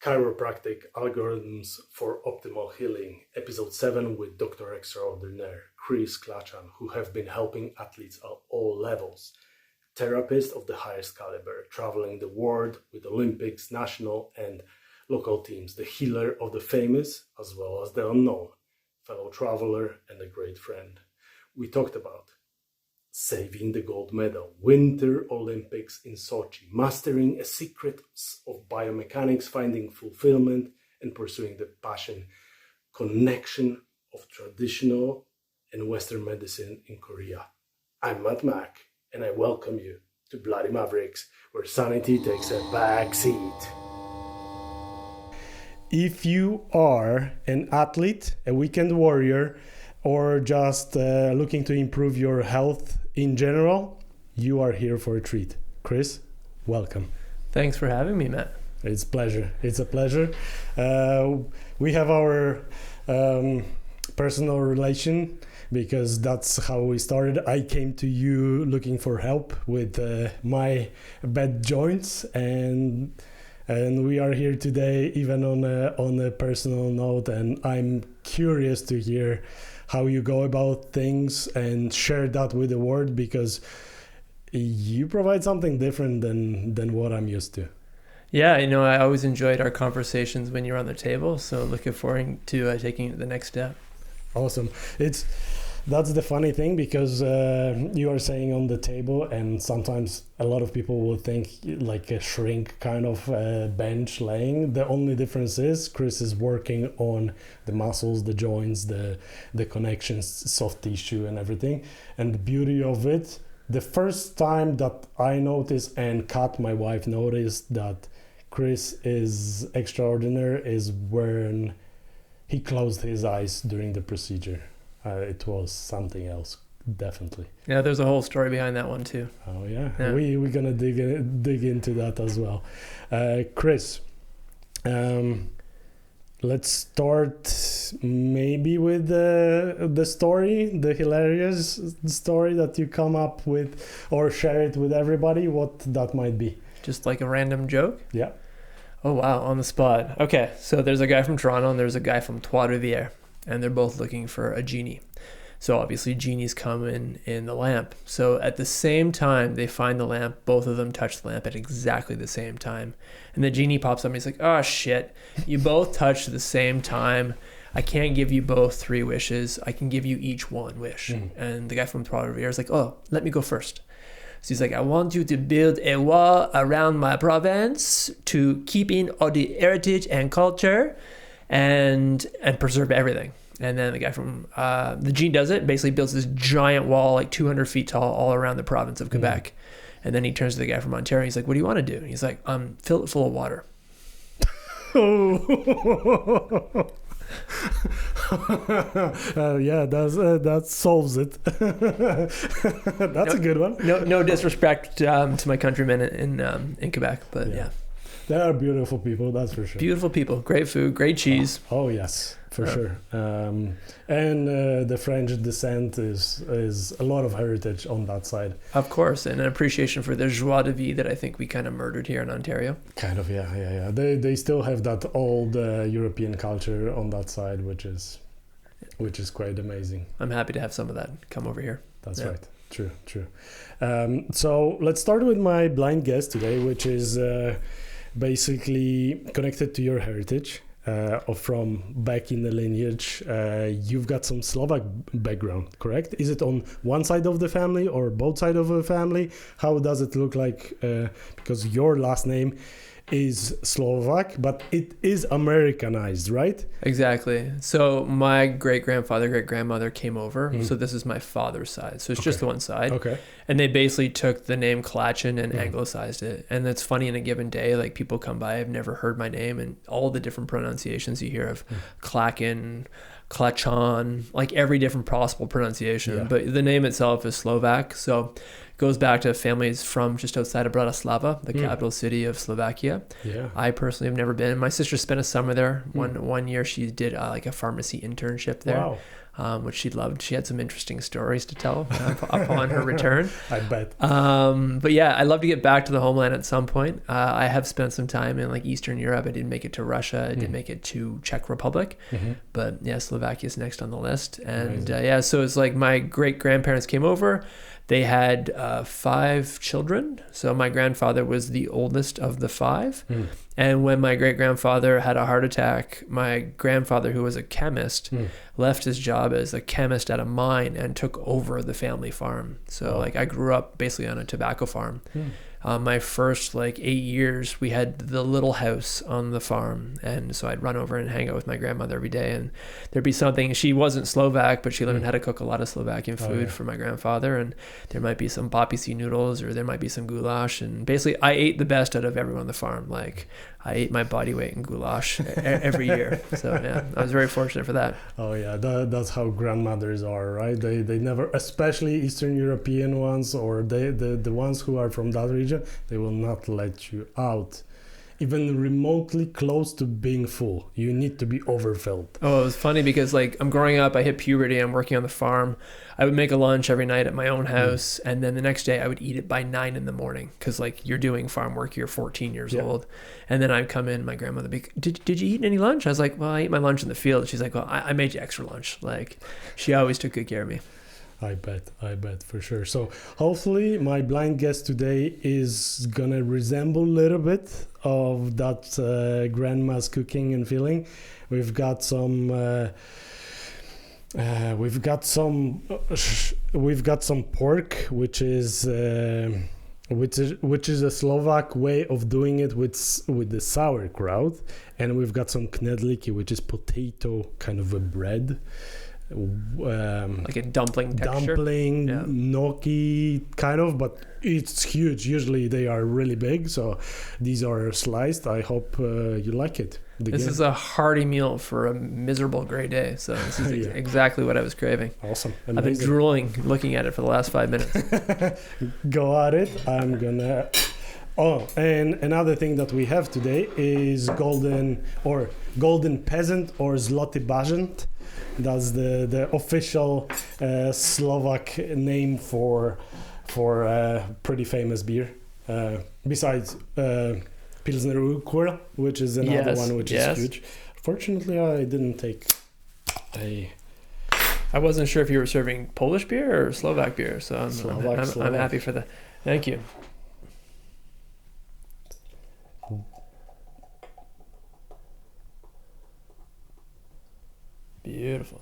Chiropractic Algorithms for Optimal Healing, Episode 7 with Dr. Extraordinaire Chris Klachan, who have been helping athletes at all levels. Therapist of the highest caliber, traveling the world with Olympics, national and local teams, the healer of the famous as well as the unknown, fellow traveler and a great friend. We talked about saving the gold medal, Winter Olympics in Sochi, mastering a secrets of biomechanics, finding fulfillment and pursuing the passion, connection of traditional and Western medicine in Korea. I'm Matt Mack, and I welcome you to Bloody Mavericks, where sanity takes a back seat. If you are an athlete, a weekend warrior, or just looking to improve your health in general, you are here for a treat. Chris, welcome. Thanks for having me, Matt. It's a pleasure. We have our personal relation because that's how we started. I came to you looking for help with my bad joints, and we are here today even on a personal note, and I'm curious to hear how you go about things and share that with the world, because you provide something different than what I'm used to. Yeah, I always enjoyed our conversations when you're on the table, so looking forward to taking it the next step. Awesome. That's the funny thing, because you are saying on the table, and sometimes a lot of people will think like a shrink kind of bench laying. The only difference is Chris is working on the muscles, the joints, the connections, soft tissue and everything. And the beauty of it, the first time that I noticed, and Kat, my wife, noticed that Chris is extraordinary is when he closed his eyes during the procedure. It was something else, definitely. Yeah, there's a whole story behind that one too. Oh yeah. We're gonna dig into that as well. Chris, let's start maybe with the story, the hilarious story that you come up with, or share it with everybody, what that might be. Just like a random joke? Yeah. Oh wow, on the spot. Okay, so there's a guy from Toronto and there's a guy from Trois-Rivières, and they're both looking for a genie. So obviously genies come in the lamp. So at the same time they find the lamp, both of them touch the lamp at exactly the same time. And the genie pops up and he's like, oh shit, you both touched at the same time. I can't give you both 3 wishes. I can give you each 1 wish. And the guy from Trois-Rivières is like, oh, let me go first. So he's like, I want you to build a wall around my province to keep in all the heritage and culture and preserve everything. And then the guy from the genie does it, basically builds this giant wall, like 200 feet tall, all around the province of Quebec. And then he turns to the guy from Ontario. He's like, what do you want to do? And he's like, fill it full of water. Yeah, that solves it. That's a good one. No disrespect to my countrymen in Quebec, but yeah. They are beautiful people, that's for sure. Beautiful people, great food, great cheese. Oh yes, for sure. And the French descent is a lot of heritage on that side. Of course, and an appreciation for the joie de vivre that I think we kind of murdered here in Ontario. Kind of, yeah. They still have that old European culture on that side, which is quite amazing. I'm happy to have some of that come over here. That's right. True. So let's start with my blind guess today, which is basically connected to your heritage. From back in the lineage, you've got some Slovak background, correct? Is it on one side of the family or both sides of the family? How does it look like? Because your last name is Slovak, but it is Americanized, right? Exactly. So my great-grandfather, great-grandmother came over. So this is my father's side. So it's just one side. Okay. And they basically took the name Klachan and anglicized it. And it's funny, in a given day, like people come by, I've never heard my name, and all the different pronunciations you hear of Klachan, Klachan, like every different possible pronunciation. Yeah. But the name itself is Slovak. So goes back to families from just outside of Bratislava, the capital city of Slovakia. Yeah. I personally have never been. My sister spent a summer there. One year she did like a pharmacy internship there. Wow. which she loved. She had some interesting stories to tell upon her return. I bet. But yeah, I'd love to get back to the homeland at some point. I have spent some time in like Eastern Europe. I didn't make it to Russia. I didn't make it to Czech Republic. But yeah, Slovakia is next on the list. And so it's like my great-grandparents came over. They had 5 children. So my grandfather was the oldest of the 5. And when my great-grandfather had a heart attack, my grandfather, who was a chemist, left his job as a chemist at a mine and took over the family farm. So like I grew up basically on a tobacco farm. My first like 8 years, we had the little house on the farm. And so I'd run over and hang out with my grandmother every day. And there'd be something, she wasn't Slovak, but she learned how to cook a lot of Slovakian food for my grandfather. And there might be some poppy seed noodles or there might be some goulash. And basically I ate the best out of everyone on the farm. Like I ate my body weight in goulash every year. So yeah, I was very fortunate for that. Oh yeah, that's how grandmothers are, right? They never, especially Eastern European ones or the ones who are from that region, they will not let you out even remotely close to being full. You need to be overfilled. Oh, it was funny because like I'm growing up, I hit puberty, I'm working on the farm. I would make a lunch every night at my own house, and then the next day I would eat it by 9 in the morning because like you're doing farm work, you're 14 years old. And then I'd come in, my grandmother would be, did you eat any lunch? I was like, well, I ate my lunch in the field. She's like, well, I made you extra lunch. Like she always took good care of me. I bet for sure. So hopefully my blind guest today is gonna resemble a little bit of that grandma's cooking and feeling. We've got some pork, which is a Slovak way of doing it with the sauerkraut, and we've got some knedlíky, which is potato kind of a bread. Like a dumpling texture. Gnocchi kind of, but it's huge. Usually they are really big, so these are sliced. I hope you like it. This is a hearty meal for a miserable gray day, so this is exactly what I was craving. Awesome. Amazing. I've been drooling looking at it for the last 5 minutes. Go at it. I'm gonna and another thing that we have today is golden peasant or zloty bažant. That's the official Slovak name for pretty famous beer. Besides Pilsner Urquell, which is another one which is huge. Fortunately, I didn't take a... I wasn't sure if you were serving Polish beer or Slovak beer, so I'm happy for that. Thank you. Beautiful.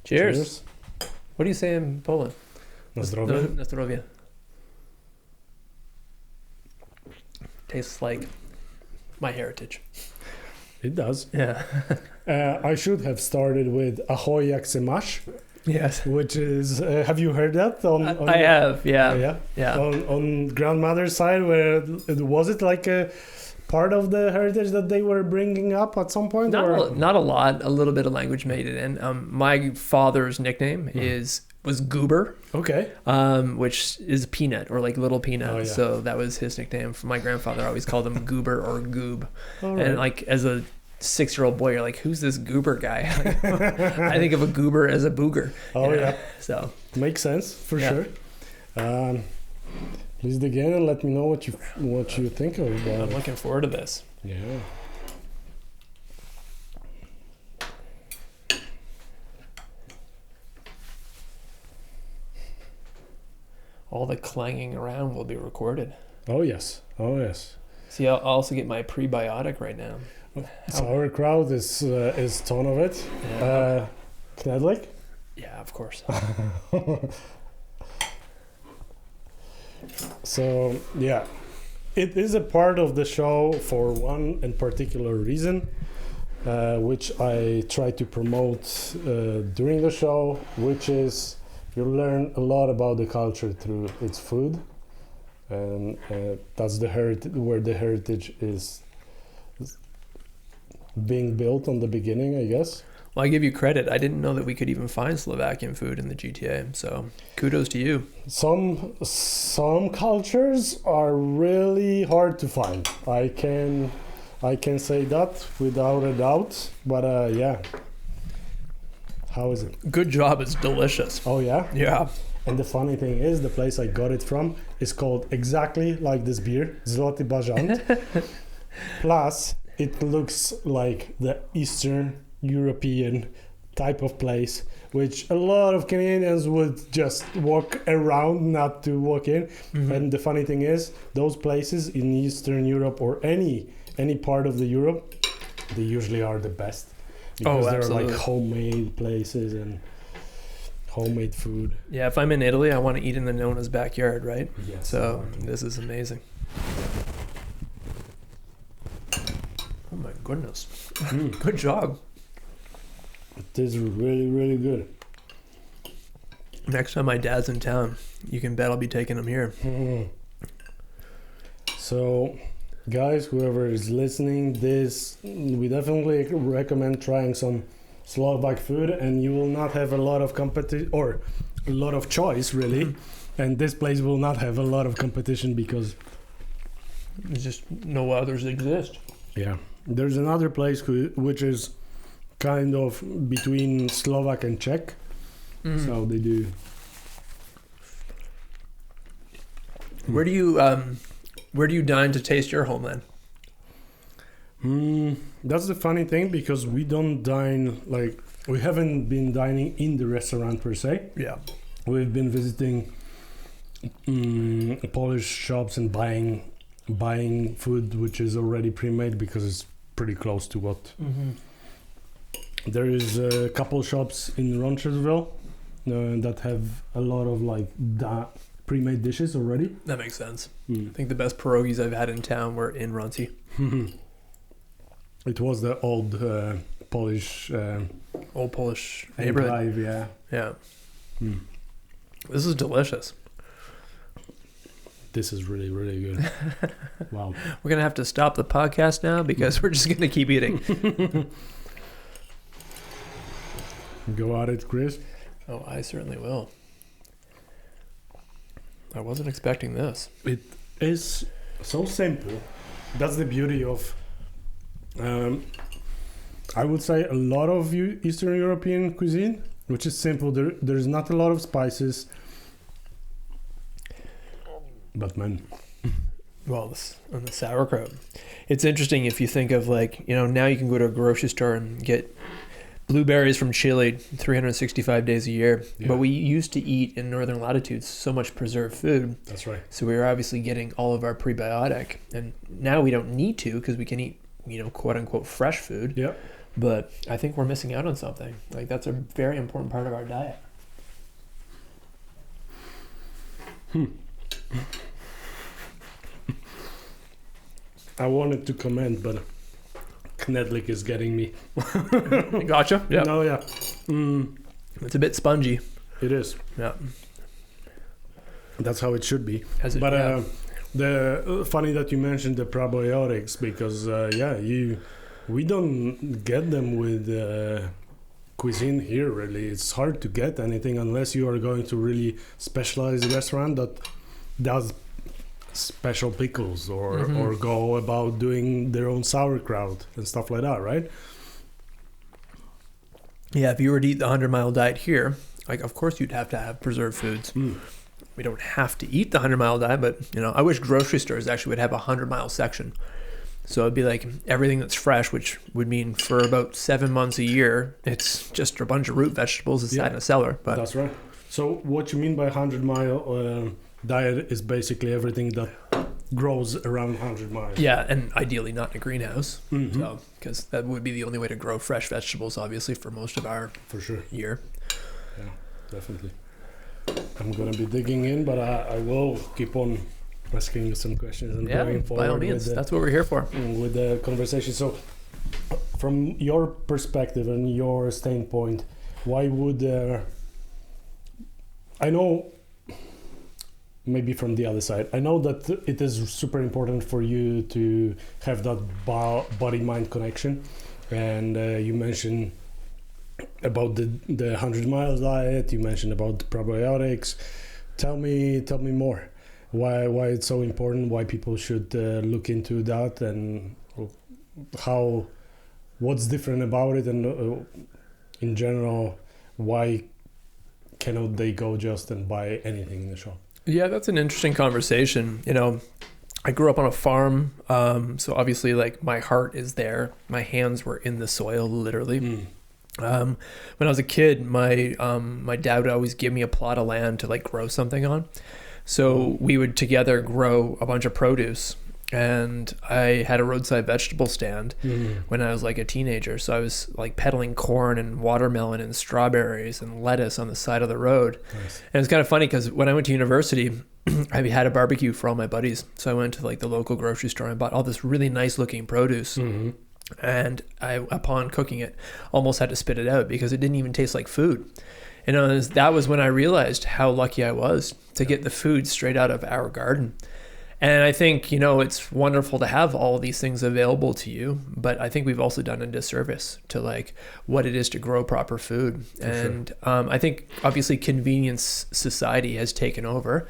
Cheers. What do you say in Poland? Na zdrowie. Na zdrowie. Tastes like my heritage. It does. Yeah. I should have started with Ahoy jak se masz. Yes. Which is, have you heard that? I have, yeah. On grandmother's side, was it like a part of the heritage that they were bringing up at some point? Not a lot. A little bit of language made it in. My father's nickname was Goober. Okay. Which is peanut or like little peanut. Oh, yeah. So that was his nickname. My grandfather always called him Goober or Goob. Right. And like as a 6-year-old boy, you're like, who's this goober guy? I think of a goober as a booger. Oh yeah. So makes sense for sure. Please dig in and let me know what you think of it. I'm looking forward to this. Yeah. All the clanging around will be recorded. Oh yes. See, I'll also get my prebiotic right now. Sauerkraut is ton of it. Yeah. Knedlik? Yeah, of course. So yeah, it is a part of the show for one and particular reason, which I try to promote during the show, which is you learn a lot about the culture through its food, and that's where the heritage is being built on the beginning, I guess. Well, I give you credit. I didn't know that we could even find Slovakian food in the GTA. So kudos to you. Some cultures are really hard to find. I can say that without a doubt. But yeah. How is it? Good job. It's delicious. Oh yeah? Yeah. And the funny thing is, the place I got it from is called exactly like this beer, Zloty Bažant. Plus, it looks like the Eastern European type of place, which a lot of Canadians would just walk around, not to walk in. Mm-hmm. And the funny thing is, those places in Eastern Europe or any part of the Europe, they usually are the best. Because they're like homemade places and homemade food. Yeah, if I'm in Italy, I want to eat in the Nona's backyard, right? Yes. So this is amazing. Oh my goodness. Good job. It is really, really good. Next time my dad's in town, you can bet I'll be taking him here. So, guys, whoever is listening, we definitely recommend trying some Slovak food, and you will not have a lot of competition or a lot of choice, really. And this place will not have a lot of competition because there's just no others exist. Yeah, there's another place which is kind of between Slovak and Czech. So they do. Where do you dine to taste your homeland? That's the funny thing, because we don't dine, like, we haven't been dining in the restaurant per se. Yeah. We've been visiting Polish shops and buying food which is already pre-made, because it's pretty close to what. There is a couple shops in Roncesvalles that have a lot of like pre-made dishes already. That makes sense. I think the best pierogies I've had in town were in Ronci. It was the old Polish neighborhood. Yeah. Yeah. This is delicious. This is really, really good. Wow. We're going to have to stop the podcast now because we're just going to keep eating. Go at it, Chris. Oh, I certainly will. I wasn't expecting this. It is so simple. That's the beauty of, I would say, a lot of Eastern European cuisine, which is simple. There's not a lot of spices. But man. Well, on the sauerkraut. It's interesting if you think of, like, now you can go to a grocery store and get blueberries from Chile 365 days a year. Yeah. But we used to eat in northern latitudes so much preserved food. That's right. So we were obviously getting all of our prebiotic. And now we don't need to, because we can eat, quote unquote fresh food. Yeah. But I think we're missing out on something. Like, that's a very important part of our diet. I wanted to comment, but Knedlik is getting me. Gotcha. Yeah. No, yeah. It's a bit spongy. It is. Yeah. That's how it should be. Yeah. The funny that you mentioned the probiotics, because we don't get them with cuisine here. Really, it's hard to get anything unless you are going to really specialized restaurant that does special pickles or go about doing their own sauerkraut and stuff like that, right? Yeah, if you were to eat the 100-mile diet here, like, of course you'd have to have preserved foods. We don't have to eat the 100-mile diet, but I wish grocery stores actually would have a 100-mile section. So it'd be like everything that's fresh, which would mean for about 7 months a year, it's just a bunch of root vegetables inside in a cellar. But that's right. So what you mean by 100-mile diet is basically everything that grows around 100 miles. Yeah, and ideally not in a greenhouse. So, because that would be the only way to grow fresh vegetables, obviously, for most of our year. Yeah, definitely. I'm going to be digging in, but I will keep on asking you some questions and going forward. By all means, that's what we're here for. With the conversation. So, from your perspective and your standpoint, why would I know, maybe from the other side, I know that it is super important for you to have that body-mind connection, and you mentioned about the 100-mile diet. You mentioned about the probiotics. Tell me more. Why it's so important? Why people should look into that, and what's different about it, and in general, why cannot they go just and buy anything in the shop? Yeah, that's an interesting conversation. I grew up on a farm, so obviously, like, my heart is there. My hands were in the soil, literally. When I was a kid, my dad would always give me a plot of land to like grow something on. So we would together grow a bunch of produce. And I had a roadside vegetable stand when I was like a teenager. So I was like peddling corn and watermelon and strawberries and lettuce on the side of the road. Nice. And it's kind of funny because when I went to university, I had a barbecue for all my buddies. So I went to like the local grocery store and bought all this really nice looking produce. And I, upon cooking it, almost had to spit it out because it didn't even taste like food. And that was when I realized how lucky I was to get the food straight out of our garden. And I think, it's wonderful to have all of these things available to you, but I think we've also done a disservice to like what it is to grow proper food. And I think obviously convenience society has taken over.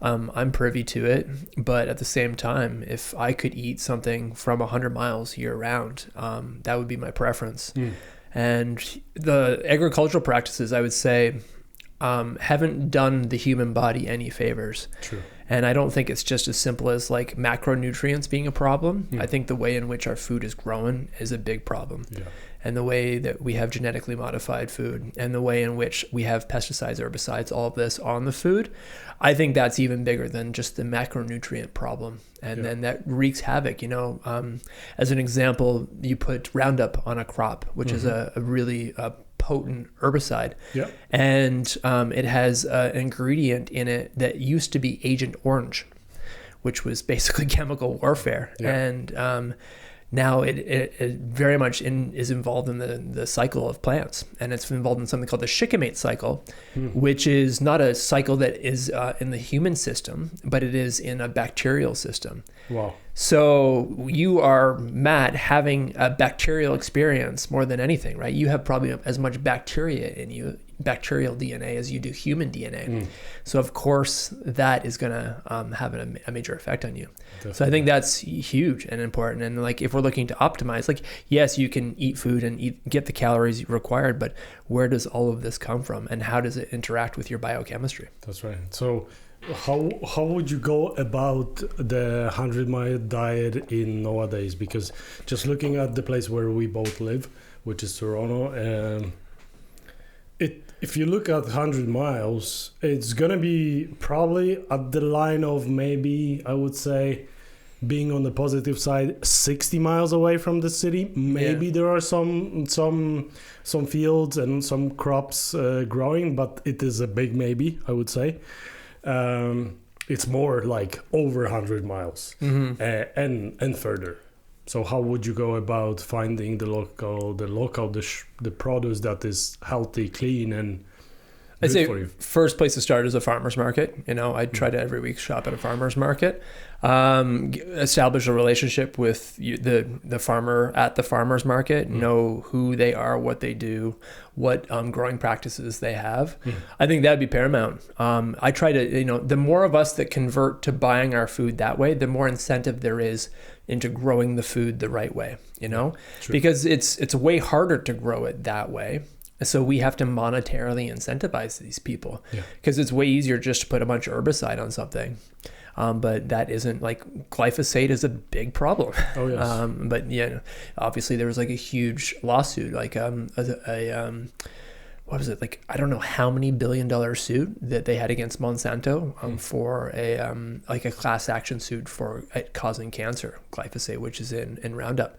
I'm privy to it, but at the same time, if I could eat something from 100 miles year round, that would be my preference. And the agricultural practices, I would say, haven't done the human body any favors. True. And I don't think it's just as simple as like macronutrients being a problem. I think the way in which our food is grown is a big problem. Yeah. And the way that we have genetically modified food and the way in which we have pesticides, herbicides, all of this on the food, I think that's even bigger than just the macronutrient problem. And then that wreaks havoc, as an example, you put Roundup on a crop, which is a really potent herbicide. Yeah. And it has an ingredient in it that used to be Agent Orange, which was basically chemical warfare. Yeah. And now it very much is involved in the cycle of plants, and it's involved in something called the shikimate cycle, which is not a cycle that is in the human system, but it is in a bacterial system. Wow. So you are, Matt, having a bacterial experience more than anything, right? You have probably as much bacteria in you, bacterial DNA, as you do human DNA. So of course that is going to have a major effect on you. Definitely. So I think that's huge and important. And like, if we're looking to optimize, like, yes, you can eat food and get the calories required, but where does all of this come from, and how does it interact with your biochemistry? That's right. So how would you go about the 100-mile diet in nowadays? Because just looking at the place where we both live, which is Toronto, if you look at 100 miles, it's going to be probably at the line of, maybe, I would say, being on the positive side, 60 miles away from the city. Maybe there are some fields and some crops growing, but it is a big maybe, I would say. It's more like over 100 miles and further. So how would you go about finding the produce that is healthy, clean, and I'd say first place to start is a farmer's market. I try to every week shop at a farmer's market, establish a relationship with the farmer at the farmer's market, know who they are, what they do, what growing practices they have. I think that'd be paramount. I try to, the more of us that convert to buying our food that way, the more incentive there is into growing the food the right way, because it's way harder to grow it that way. So we have to monetarily incentivize these people, because it's way easier just to put a bunch of herbicide on something. But that isn't, like, glyphosate is a big problem. Oh, yes. But yeah, obviously there was like a huge lawsuit, like what was it? Like, I don't know how many $1 billion suit that they had against Monsanto for like a class action suit for it causing cancer, glyphosate, which is in Roundup.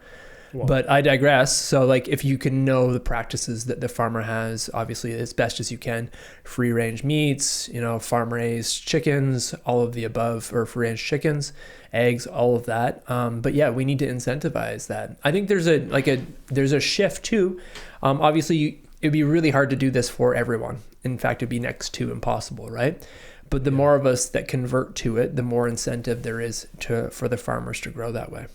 Wow. But I digress. So, like, if you can know the practices that the farmer has, obviously as best as you can, free range meats, farm raised chickens, all of the above, or free range chickens, eggs, all of that. But yeah, we need to incentivize that. I think there's a shift too. Obviously it'd be really hard to do this for everyone. In fact, it'd be next to impossible, right? But the more of us that convert to it, the more incentive there is for the farmers to grow that way.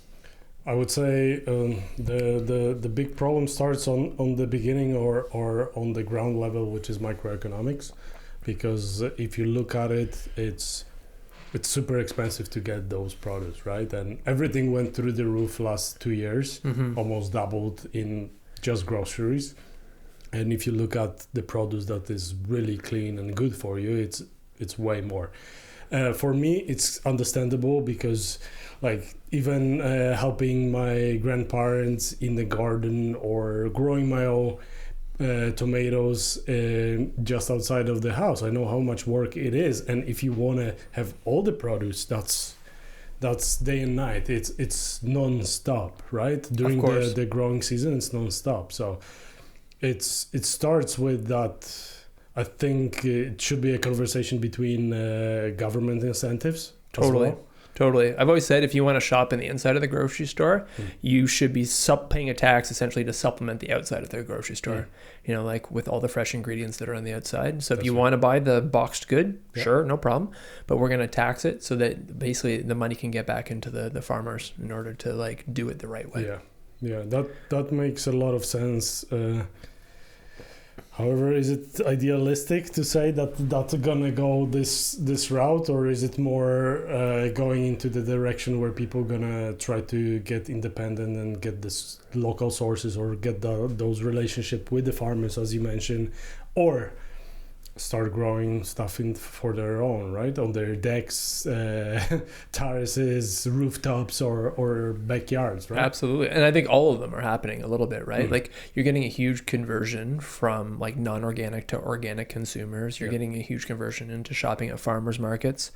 I would say the big problem starts on the beginning or on the ground level, which is microeconomics, because if you look at it, it's super expensive to get those products, right? And everything went through the roof last 2 years, almost doubled in just groceries. And if you look at the produce that is really clean and good for you, it's way more. For me, it's understandable because, like, even helping my grandparents in the garden or growing my own tomatoes just outside of the house, I know how much work it is. And if you want to have all the produce, that's day and night. It's non-stop, right? During the growing season, it's non-stop. So it starts with that. I think it should be a conversation between government incentives. Totally. I've always said if you want to shop in the inside of the grocery store, you should be paying a tax essentially to supplement the outside of the grocery store, like with all the fresh ingredients that are on the outside. So if you want to buy the boxed good, sure, no problem. But we're going to tax it so that basically the money can get back into the farmers in order to like do it the right way. Yeah, that makes a lot of sense. However, is it idealistic to say that that's gonna go this route, or is it more going into the direction where people gonna try to get independent and get this local sources or get those relationship with the farmers, as you mentioned, or start growing stuff for their own, right? On their decks, terraces, rooftops, or backyards, right? Absolutely. And I think all of them are happening a little bit, right? Like you're getting a huge conversion from like non-organic to organic consumers. You're getting a huge conversion into shopping at farmers markets.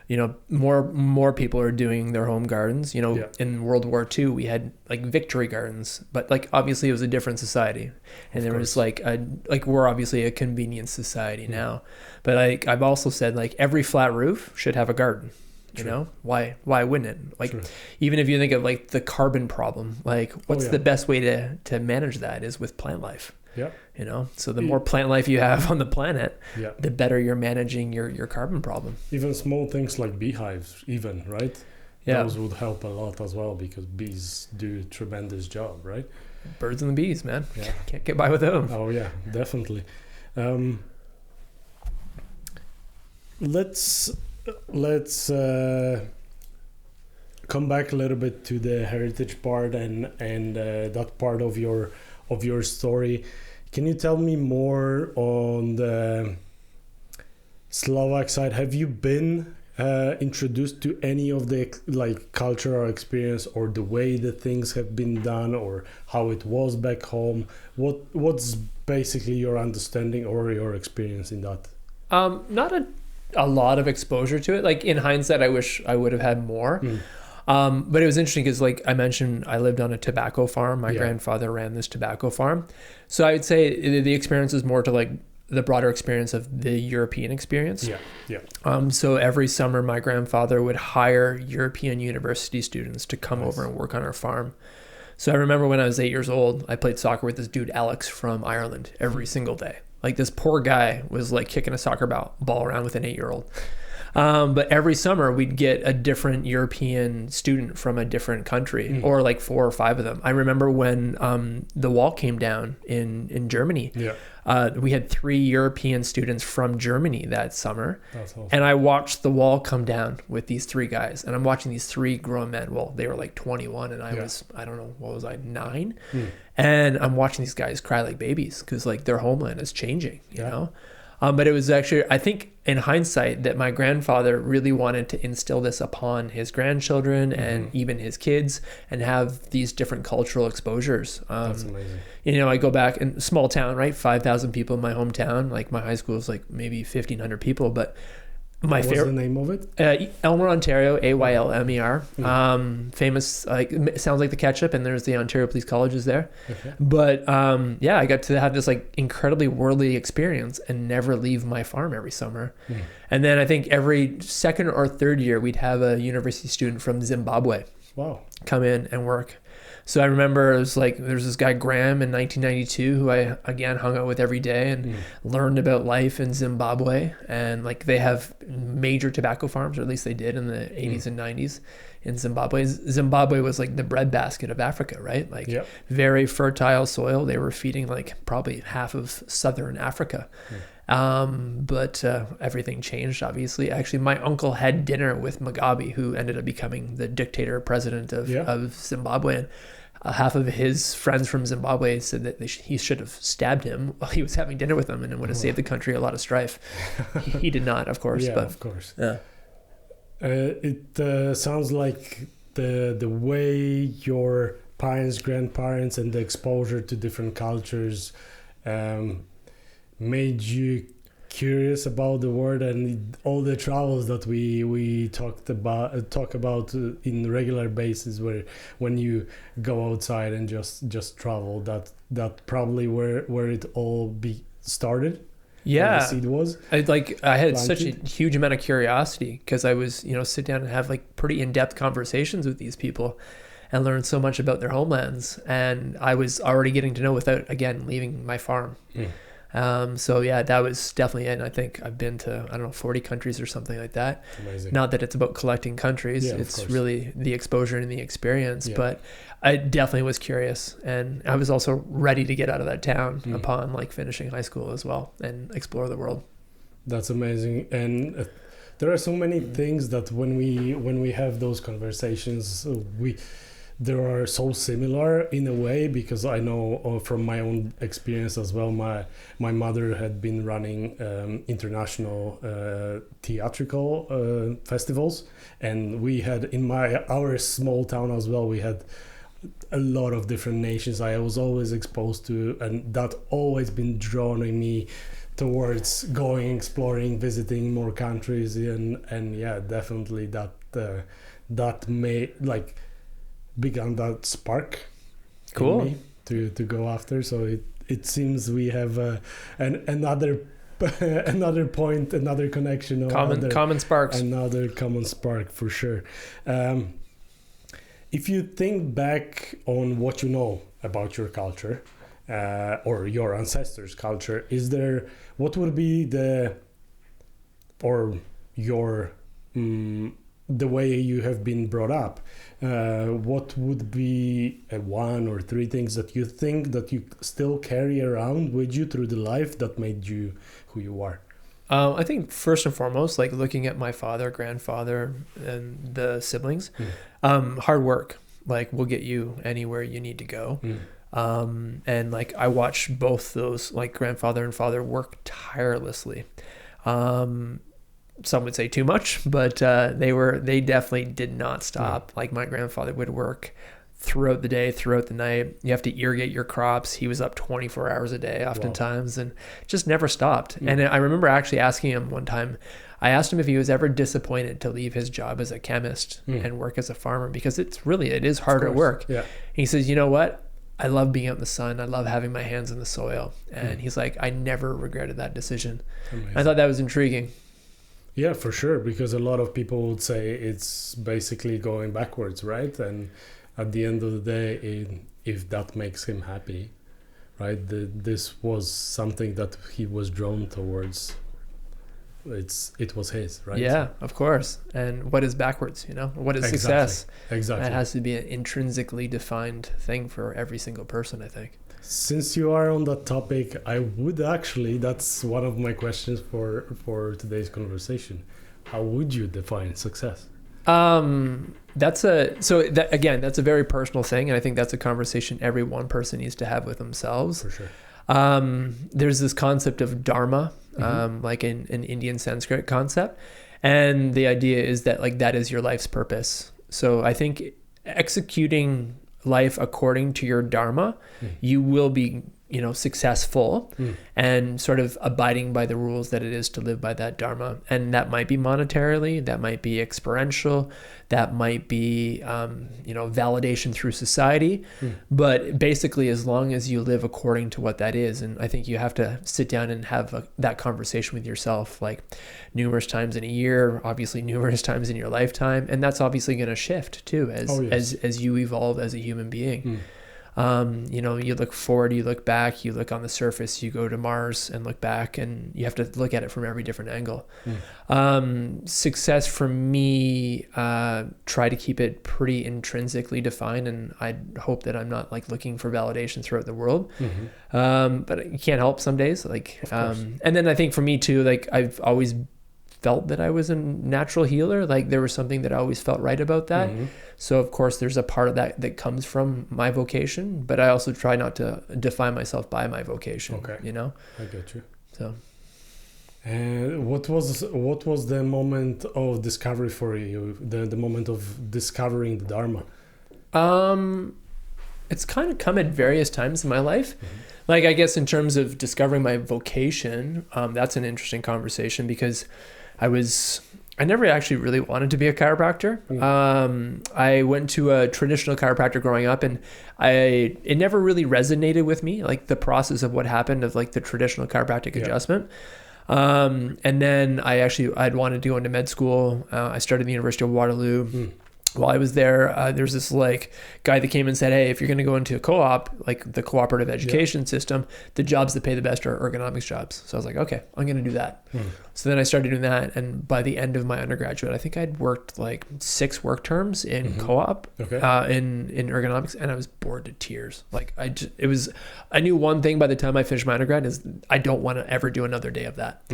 More people are doing their home gardens. In World War II, we had like victory gardens, but like obviously it was a different society, and there was like we're obviously a convenience society now. But like I've also said, like every flat roof should have a garden. Why wouldn't it? Like even if you think of like the carbon problem, like what's the best way to manage that is with plant life. So the more plant life you have on the planet, the better you're managing your carbon problem. Even small things like beehives, right? Those would help a lot as well, because bees do a tremendous job, right? Birds and the bees, man. Can't get by without them. Oh yeah, definitely. Let's come back a little bit to the heritage part and that part of your story. Can you tell me more on the Slovak side? Have you been introduced to any of the like cultural experience or the way the things have been done or how it was back home? What's basically your understanding or your experience in that? Not a lot of exposure to it. Like in hindsight, I wish I would have had more. But it was interesting because, like I mentioned, I lived on a tobacco farm. My grandfather ran this tobacco farm. So I would say the experience is more to like the broader experience of the European experience. So every summer, my grandfather would hire European university students to come over and work on our farm. So I remember when I was 8 years old, I played soccer with this dude, Alex, from Ireland every single day. Like this poor guy was like kicking a soccer ball around with an 8-year-old. But every summer we'd get a different European student from a different country, or like 4 or 5 of them. I remember when the wall came down in Germany. We had 3 European students from Germany that summer. That's awesome. And I watched the wall come down with these 3 guys, and I'm watching these 3 grown men. Well, they were like 21 and I was, I don't know, what was I, 9? And I'm watching these guys cry like babies because like their homeland is changing, you know? But it was actually, I think in hindsight, that my grandfather really wanted to instill this upon his grandchildren and even his kids and have these different cultural exposures. That's amazing. I go back in small town, right? 5,000 people in my hometown. Like my high school is like maybe 1,500 people, but my favorite. What's the name of it? Elmer, Ontario, Aylmer. Famous, like it sounds like the ketchup, and there's the Ontario Police Colleges there. But I got to have this like incredibly worldly experience and never leave my farm every summer. And then I think every second or third year we'd have a university student from Zimbabwe come in and work. So I remember it was like there's this guy Graham in 1992 who I again hung out with every day and learned about life in Zimbabwe, and like they have major tobacco farms, or at least they did in the 80s and 90s in Zimbabwe. Zimbabwe was like the breadbasket of Africa, right? Like very fertile soil. They were feeding like probably half of southern Africa. But everything changed, obviously. Actually, my uncle had dinner with Mugabe, who ended up becoming the dictator president of Zimbabwe. And half of his friends from Zimbabwe said that he should have stabbed him while he was having dinner with them, and it would have saved the country a lot of strife. He did not, of course. But, of course. Yeah. It sounds like the way your parents, grandparents, and the exposure to different cultures made you curious about the world, and all the travels that we talk about in regular basis, where when you go outside and just travel, that probably where it all started. Yeah, the seed was. I had planted. Such a huge amount of curiosity, because I was sit down and have like pretty in-depth conversations with these people and learn so much about their homelands, and I was already getting to know without again leaving my farm. So yeah, that was definitely it. And I think I've been to, 40 countries or something like that. Amazing. Not that it's about collecting countries. It's really the exposure and the experience. But I definitely was curious. And I was also ready to get out of that town upon like finishing high school as well and explore the world. That's amazing. And there are so many things that when we have those conversations, they are so similar in a way, because I know from my own experience as well, my mother had been running international theatrical festivals, and we had in our small town as well, we had a lot of different nations I was always exposed to, and that always been drawing me towards going, exploring, visiting more countries, and yeah, definitely that made like began that spark in me to go after. So it seems we have another point, another connection, or common sparks, another common spark for sure. If you think back on what you know about your culture or your ancestors' culture, what would be the way you have been brought up? What would be one or three things that you think that you still carry around with you through the life that made you who you are? I think first and foremost, like looking at my father, grandfather, and the siblings, hard work, like will get you anywhere you need to go. And like I watched both those, like grandfather and father, work tirelessly. Some would say too much, but they definitely did not stop. Like my grandfather would work throughout the day, throughout the night. You have to irrigate your crops. He was up 24 hours a day oftentimes. And just never stopped. And I remember actually asking him one time, I asked him if he was ever disappointed to leave his job as a chemist and work as a farmer, because it is harder work. And he says, you know what? I love being out in the sun. I love having my hands in the soil. And he's like, I never regretted that decision. I thought that was intriguing. Yeah, for sure, because a lot of people would say it's basically going backwards, right? And at the end of the day, if that makes him happy, right? This was something that he was drawn towards. It was his, right? Yeah, of course. And what is backwards, What is success? Exactly. It has to be an intrinsically defined thing for every single person, I think. Since you are on that topic, I would actually, that's one of my questions for today's conversation. How would you define success? That's a very personal thing. And I think that's a conversation every one person needs to have with themselves. For sure. There's this concept of dharma, like an Indian Sanskrit concept. And the idea is that like that is your life's purpose. So I think executing life according to your dharma, you will be successful and sort of abiding by the rules that it is to live by that dharma. And that might be monetarily, that might be experiential, that might be, validation through society. But basically, as long as you live according to what that is, and I think you have to sit down and have that conversation with yourself, like numerous times in a year, obviously numerous times in your lifetime. And that's obviously going to shift too, as you evolve as a human being. You look forward, you look back, you look on the surface, you go to Mars and look back, and you have to look at it from every different angle. Success for me, try to keep it pretty intrinsically defined, and I hope that I'm not like looking for validation throughout the world. But you can't help some days, and then I think for me too, like I've always felt that I was a natural healer. Like there was something that I always felt right about that. So of course there's a part of that comes from my vocation, but I also try not to define myself by my vocation. Okay. I get you. So what was the moment of discovery for you? The moment of discovering the Dharma? It's kind of come at various times in my life. Like I guess in terms of discovering my vocation, that's an interesting conversation because I never actually really wanted to be a chiropractor. I went to a traditional chiropractor growing up, and it never really resonated with me, like the process of what happened of like the traditional chiropractic adjustment. And then I'd wanted to go into med school. I started at the University of Waterloo. While I was there, there's this like guy that came and said, hey, if you're going to go into a co-op, like the cooperative education system, the jobs that pay the best are ergonomics jobs. So I was like, okay, I'm going to do that. So then I started doing that. And by the end of my undergraduate, I think I'd worked like 6 work terms in co-op in ergonomics, and I was bored to tears. Like I knew one thing by the time I finished my undergrad is I don't want to ever do another day of that.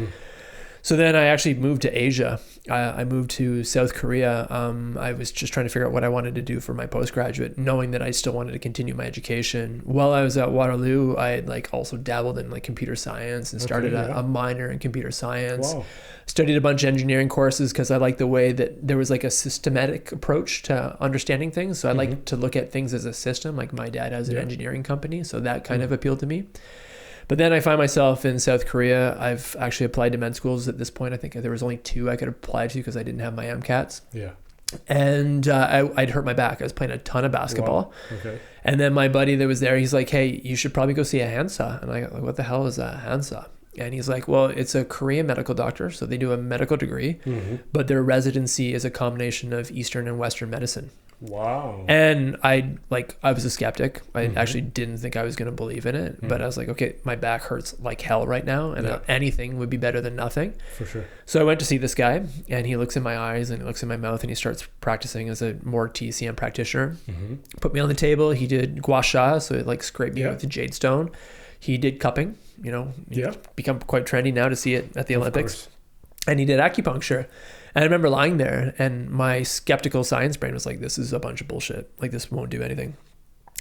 So then I actually moved to Asia. I moved to South Korea. I was just trying to figure out what I wanted to do for my postgraduate, knowing that I still wanted to continue my education. While I was at Waterloo, I had like also dabbled in like computer science and started a minor in computer science. Wow. Studied a bunch of engineering courses because I liked the way that there was like a systematic approach to understanding things. So I like to look at things as a system. Like my dad has an engineering company, so that kind of appealed to me. But then I find myself in South Korea. I've actually applied to med schools at this point. I think there was only 2 I could apply to because I didn't have my MCATs. And I'd hurt my back. I was playing a ton of basketball. Wow. Okay. And then my buddy that was there, he's like, hey, you should probably go see a Hansa. And I go, what the hell is a Hansa? And he's like, well, it's a Korean medical doctor. So they do a medical degree, but their residency is a combination of Eastern and Western medicine. Wow. And I was a skeptic. I actually didn't think I was going to believe in it, but I was like, okay, my back hurts like hell right now, and anything would be better than nothing. For sure. So I went to see this guy, and he looks in my eyes and he looks in my mouth, and he starts practicing as a more TCM practitioner. Put me on the table. He did gua sha, so it like scraped me with the jade stone. He did cupping, become quite trendy now to see it at the Olympics. And he did acupuncture. And I remember lying there, and my skeptical science brain was like, this is a bunch of bullshit. Like, this won't do anything.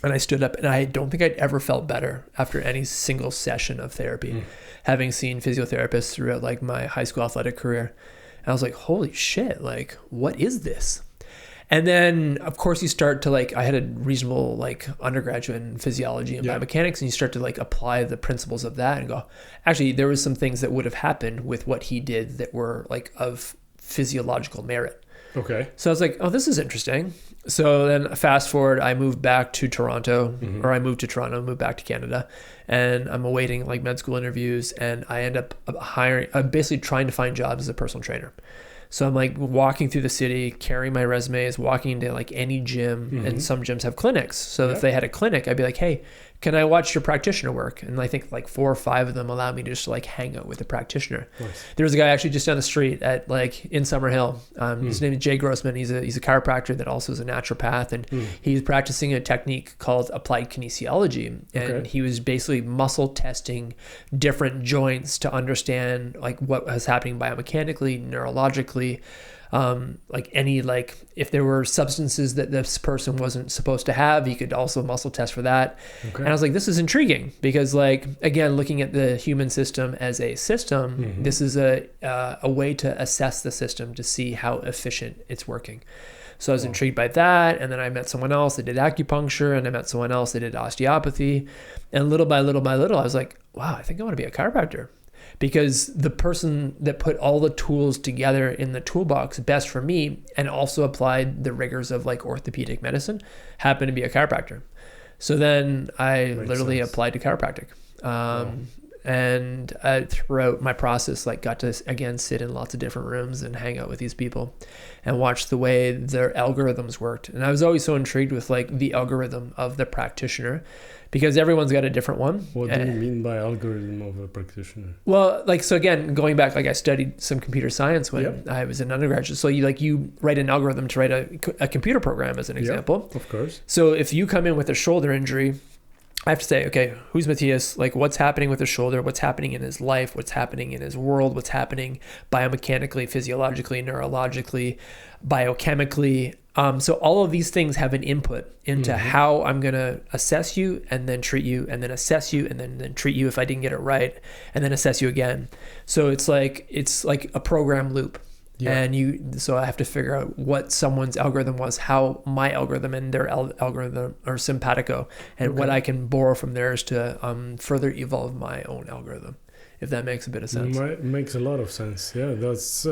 And I stood up, and I don't think I'd ever felt better after any single session of therapy, having seen physiotherapists throughout like my high school athletic career. And I was like, holy shit, like, what is this? And then, of course, you start to like, I had a reasonable like undergraduate in physiology and biomechanics, and you start to like apply the principles of that and go, actually, there was some things that would have happened with what he did that were like of physiological merit. Okay. So I was like, oh, this is interesting. So then fast forward, I moved back to Toronto, or I moved to Toronto, moved back to Canada, and I'm awaiting like med school interviews, and I end up I'm basically trying to find jobs as a personal trainer. So I'm like walking through the city, carrying my resumes, walking into like any gym, and some gyms have clinics. So if they had a clinic, I'd be like, hey, can I watch your practitioner work? And I think like 4 or 5 of them allowed me to just like hang out with the practitioner. Nice. There was a guy actually just down the street at like in Summerhill. His name is Jay Grossman. He's a chiropractor that also is a naturopath, and he's practicing a technique called applied kinesiology. And he was basically muscle testing different joints to understand like what was happening biomechanically, neurologically, like any, like if there were substances that this person wasn't supposed to have, he could also muscle test for that. And I was like, this is intriguing because like, again, looking at the human system as a system, this is a way to assess the system to see how efficient it's working. So I was intrigued by that. And then I met someone else that did acupuncture, and I met someone else that did osteopathy. And little by little by little, I was like, wow, I think I want to be a chiropractor. Because the person that put all the tools together in the toolbox best for me and also applied the rigors of like orthopedic medicine happened to be a chiropractor. So then I literally applied to chiropractic. And throughout my process, like got to again sit in lots of different rooms and hang out with these people and watch the way their algorithms worked. And I was always so intrigued with like the algorithm of the practitioner, because everyone's got a different one. What do you mean by algorithm of a practitioner? Well, like, so again, going back, like I studied some computer science when I was an undergraduate. So you write an algorithm to write a computer program, as an example. Of course. So if you come in with a shoulder injury, I have to say, okay, who's Matthias? Like, what's happening with his shoulder? What's happening in his life? What's happening in his world? What's happening biomechanically, physiologically, neurologically, biochemically? So all of these things have an input into how I'm going to assess you and then treat you and then assess you and then treat you if I didn't get it right and then assess you again. So it's like a program loop. Yeah. And so I have to figure out what someone's algorithm was, how my algorithm and their algorithm are simpatico, and what I can borrow from theirs to further evolve my own algorithm, if that makes a bit of sense. It makes a lot of sense. Yeah, that's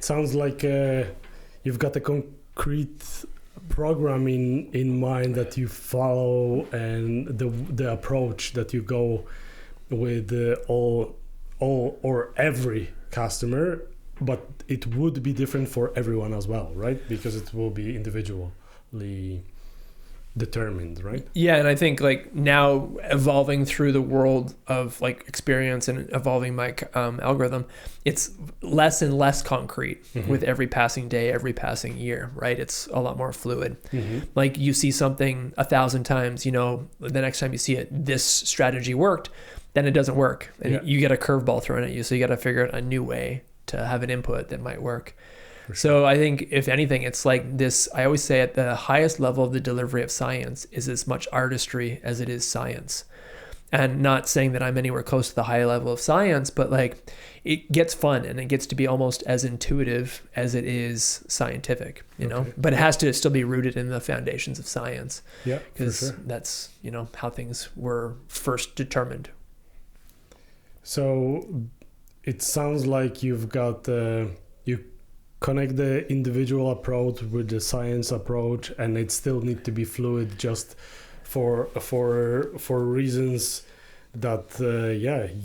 sounds like you've got a concrete program in mind that you follow, and the approach that you go with all or every customer. But it would be different for everyone as well, right? Because it will be individually determined, right? Yeah, and I think like now evolving through the world of like experience and evolving my algorithm, it's less and less concrete with every passing day, every passing year, right? It's a lot more fluid. Like you see something 1,000 times, the next time you see it, this strategy worked, then it doesn't work. And you get a curveball thrown at you. So you got to figure out a new way to have an input that might work. Sure. So I think if anything, it's like this, I always say at the highest level of the delivery of science is as much artistry as it is science. And not saying that I'm anywhere close to the high level of science, but like it gets fun and it gets to be almost as intuitive as it is scientific, know, but it has to still be rooted in the foundations of science. Yeah, because that's, how things were first determined. So it sounds like you've got you connect the individual approach with the science approach, and it still need to be fluid, just for reasons that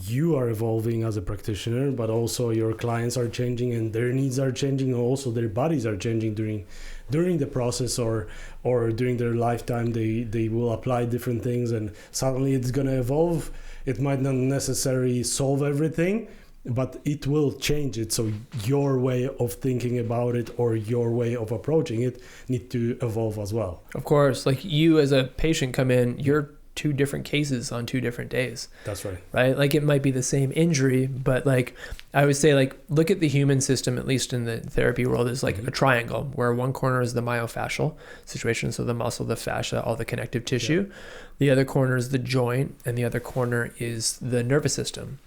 you are evolving as a practitioner, but also your clients are changing and their needs are changing, and also their bodies are changing during the process or during their lifetime. They will apply different things, and suddenly it's going to evolve. It might not necessarily solve everything, but it will change it. So your way of thinking about it or your way of approaching it need to evolve as well. Of course, like you as a patient come in, you're two different cases on 2 different days. That's right. Right? Like it might be the same injury, but like I would say, like look at the human system, at least in the therapy world, is like a triangle where one corner is the myofascial situation, so the muscle, the fascia, all the connective tissue. Yeah. The other corner is the joint, and the other corner is the nervous system.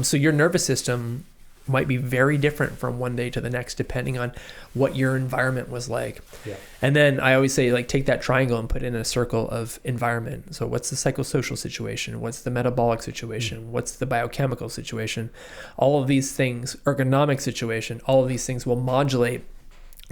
So your nervous system might be very different from one day to the next, depending on what your environment was like. Yeah. And then I always say, like, take that triangle and put it in a circle of environment. So what's the psychosocial situation? What's the metabolic situation? What's the biochemical situation? All of these things, ergonomic situation, all of these things will modulate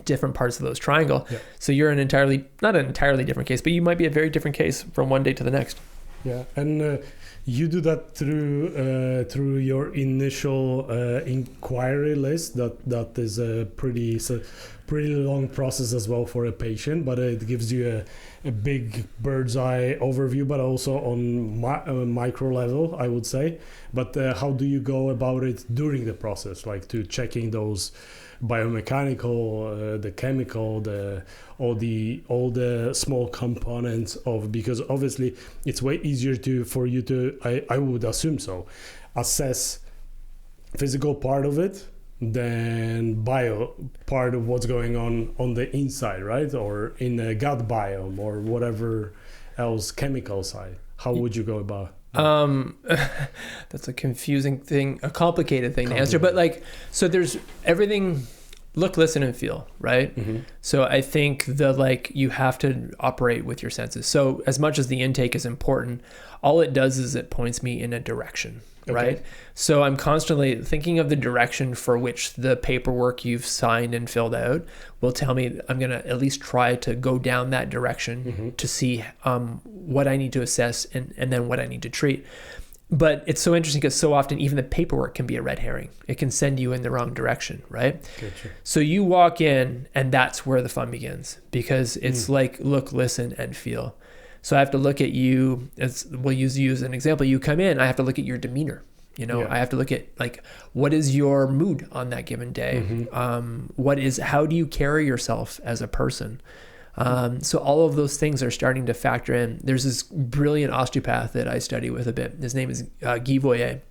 different parts of those triangle. Yeah. So you're not an entirely different case, but you might be a very different case from one day to the next. Yeah. And you do that through your initial inquiry list. That is a pretty long process as well for a patient, but it gives you a big bird's eye overview, but also on micro level, I would say. But how do you go about it during the process, like to checking those biomechanical, the chemical, all the small components of, because obviously it's way easier for you to, I would assume so, assess physical part of it than bio part of what's going on the inside, right? Or in the gut biome or whatever else chemical side. How would you go about? That's a confusing thing, a complicated thing to answer, but like, so there's everything look, listen, and feel, right? So I think you have to operate with your senses. So as much as the intake is important, all it does is it points me in a direction, right? So I'm constantly thinking of the direction for which the paperwork you've signed and filled out will tell me I'm going to at least try to go down that direction to see what I need to assess and then what I need to treat. But it's so interesting because so often even the paperwork can be a red herring. It can send you in the wrong direction, right? Gotcha. So you walk in and that's where the fun begins, because it's like, look, listen, and feel. So I have to look at you, we'll use you as an example. You come in, I have to look at your demeanor. I have to look at like, what is your mood on that given day? How do you carry yourself as a person? So all of those things are starting to factor in. There's this brilliant osteopath that I study with a bit. His name is Guy Voyer.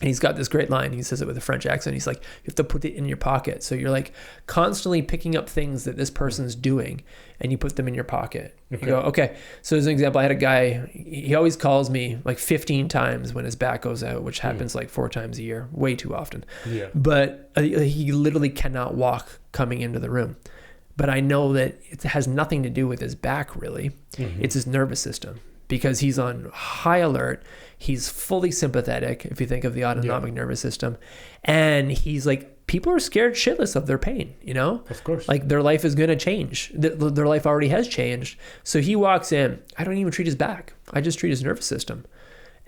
And he's got this great line. He says it with a French accent. He's like, you have to put it in your pocket. So you're like constantly picking up things that this person's doing and you put them in your pocket. You go, okay. So as an example, I had a guy, he always calls me like 15 times when his back goes out, which happens like 4 times a year, way too often. Yeah. But he literally cannot walk coming into the room. But I know that it has nothing to do with his back, really. It's his nervous system, because he's on high alert. He's fully sympathetic, if you think of the autonomic nervous system. And he's like, people are scared shitless of their pain, Of course. Like their life is going to change. Their life already has changed. So he walks in. I don't even treat his back. I just treat his nervous system.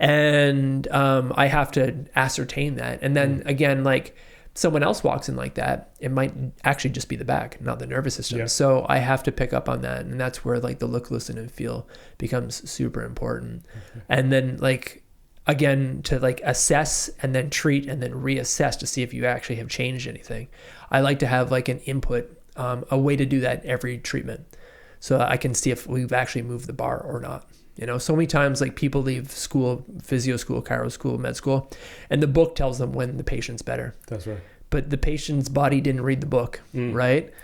And I have to ascertain that. And then again, like, someone else walks in like that, it might actually just be the back, not the nervous system. Yeah. So I have to pick up on that. And that's where like the look, listen, and feel becomes super important. And then like, again, to like assess and then treat and then reassess to see if you actually have changed anything. I like to have like an input, a way to do that every treatment. So I can see if we've actually moved the bar or not. So many times like people leave school, physio school, chiro school, med school, and the book tells them when the patient's better. That's right. But the patient's body didn't read the book, right?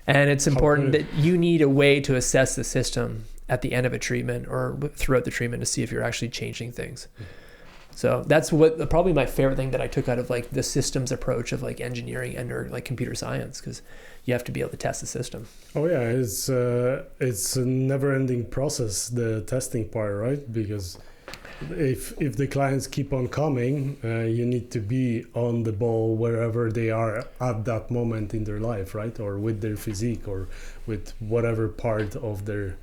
And it's important that you need a way to assess the system at the end of a treatment or throughout the treatment to see if you're actually changing things. So that's probably my favorite thing that I took out of like the systems approach of like engineering and or like computer science, because you have to be able to test the system. Oh yeah, it's a never-ending process, the testing part, right? Because if the clients keep on coming, you need to be on the ball wherever they are at that moment in their life, right? Or with their physique or with whatever part of their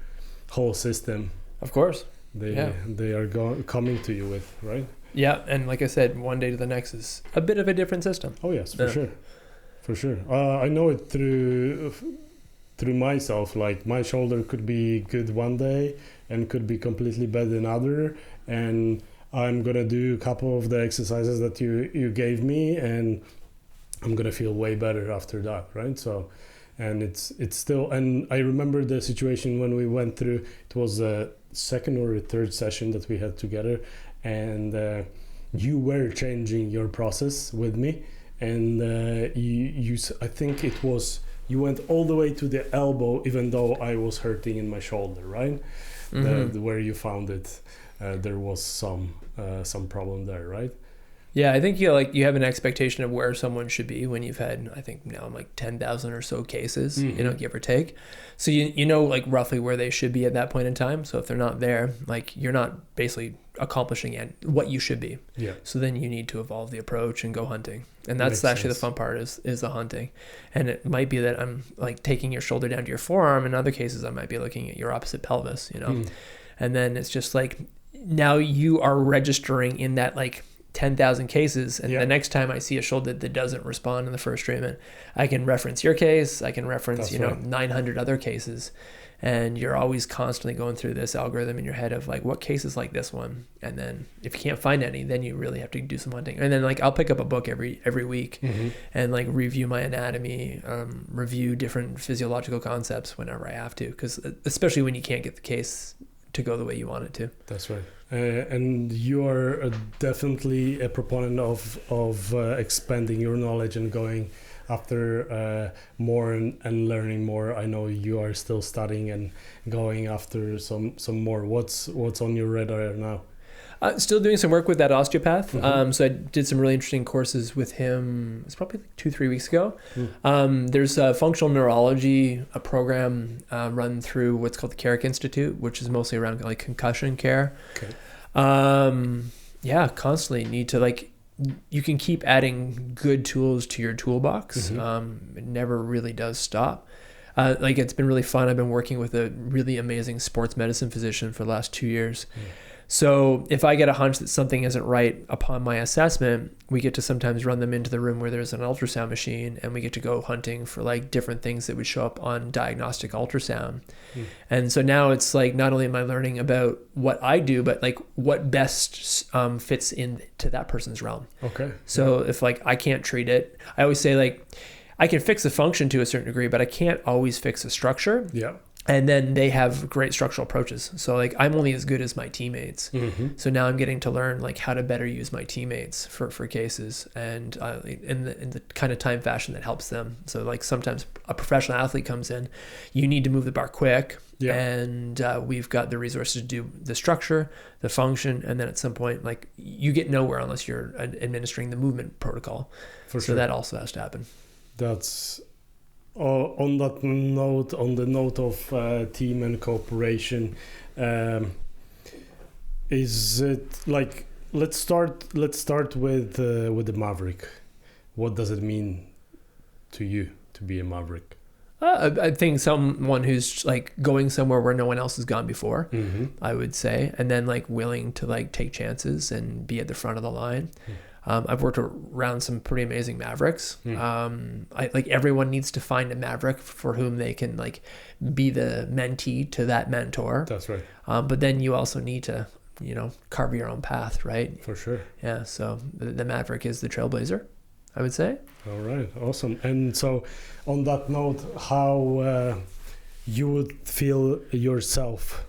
whole system. Of course. They are coming to you with, right? Yeah, and like I said, one day to the next is a bit of a different system. Oh yes, for sure. I know it through myself. Like my shoulder could be good one day and could be completely bad another, and I'm gonna do a couple of the exercises that you gave me, and I'm gonna feel way better after that, right? So, and it's still. And I remember the situation when we went through. It was a second or a third session that we had together, and you were changing your process with me, and you I think it was you went all the way to the elbow, even though I was hurting in my shoulder, right? Where you found it, there was some problem there, right? Yeah, I think you have an expectation of where someone should be when you've had, I think now like 10,000 or so cases, give or take. So you know like roughly where they should be at that point in time. So if they're not there, like you're not basically accomplishing what you should be. Yeah. So then you need to evolve the approach and go hunting. And that's actually the fun part is the hunting. And it might be that I'm like taking your shoulder down to your forearm. In other cases, I might be looking at your opposite pelvis, And then it's just like now you are registering in that like 10,000 cases, and the next time I see a shoulder that doesn't respond in the first treatment, I can reference your case, I can reference 900 other cases, and you're always constantly going through this algorithm in your head of like what cases like this one, and then if you can't find any, then you really have to do some hunting. And then like I'll pick up a book every week and like review my anatomy, review different physiological concepts whenever I have to, because especially when you can't get the case to go the way you want it to. That's right. And you are definitely a proponent of expanding your knowledge and going after more and learning more. I know you are still studying and going after some more. What's on your radar now? Still doing some work with that osteopath. So I did some really interesting courses with him. It's probably like 2-3 weeks ago. There's a functional neurology program run through what's called the Carrick Institute, which is mostly around like concussion care. Okay. Constantly need to like, you can keep adding good tools to your toolbox. It never really does stop. Like it's been really fun. I've been working with a really amazing sports medicine physician for the last 2 years. So if I get a hunch that something isn't right upon my assessment, we get to sometimes run them into the room where there's an ultrasound machine, and we get to go hunting for like different things that would show up on diagnostic ultrasound. And so now it's like, not only am I learning about what I do, but like what best fits into that person's realm. Okay. So if like I can't treat it, I always say like, I can fix the function to a certain degree, but I can't always fix the structure. Yeah. And then they have great structural approaches. So like I'm only as good as my teammates. So now I'm getting to learn like how to better use my teammates for cases, and in the kind of time fashion that helps them. So like sometimes a professional athlete comes in, you need to move the bar quick. Yeah. And we've got the resources to do the structure, the function, and then at some point, like you get nowhere unless you're administering the movement protocol. So that also has to happen. That's on that note, on the note of team and cooperation, is it like, let's start with the Maverick. What does it mean to you to be a Maverick? I think someone who's like going somewhere where no one else has gone before, I would say, and then like willing to like take chances and be at the front of the line. I've worked around some pretty amazing Mavericks. Like everyone needs to find a Maverick for whom they can like be the mentee to that mentor. That's right. But then you also need to, carve your own path, right? For sure. Yeah. So the Maverick is the trailblazer, I would say. All right. Awesome. And so on that note, how you would feel yourself?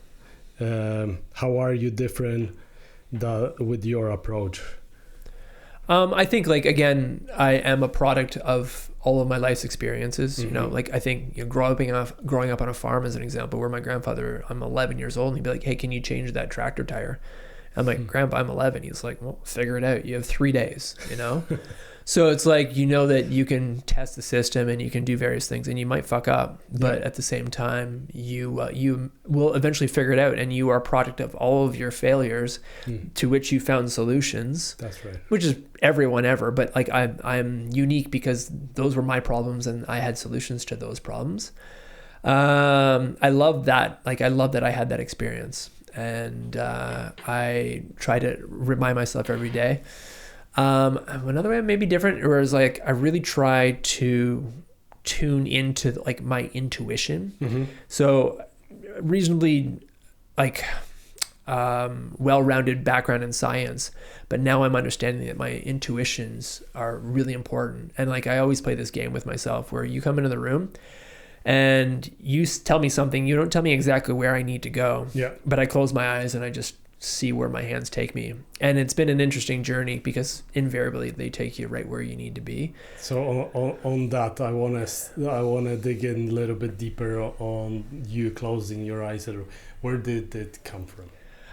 How are you different with your approach? I think like, again, I am a product of all of my life's experiences, like I think growing up on a farm is an example where my grandfather, I'm 11 years old, and he'd be like, hey, can you change that tractor tire? I'm like, Grandpa, I'm 11. He's like, well, figure it out. You have 3 days, So it's like, that you can test the system and you can do various things, and you might fuck up, but at the same time, you will eventually figure it out, and you are a product of all of your failures to which you found solutions. That's right. Which is everyone ever, but like I'm unique because those were my problems and I had solutions to those problems. I love that. Like I love that I had that experience, and I try to remind myself every day. Another way may be different, whereas like I really try to tune into like my intuition. So reasonably like well-rounded background in science, but now I'm understanding that my intuitions are really important. And like I always play this game with myself where you come into the room and you tell me something, you don't tell me exactly where I need to go, but I close my eyes and I just see where my hands take me. And it's been an interesting journey because invariably they take you right where you need to be. So on that, I want to dig in a little bit deeper on you closing your eyes. Where did it come from?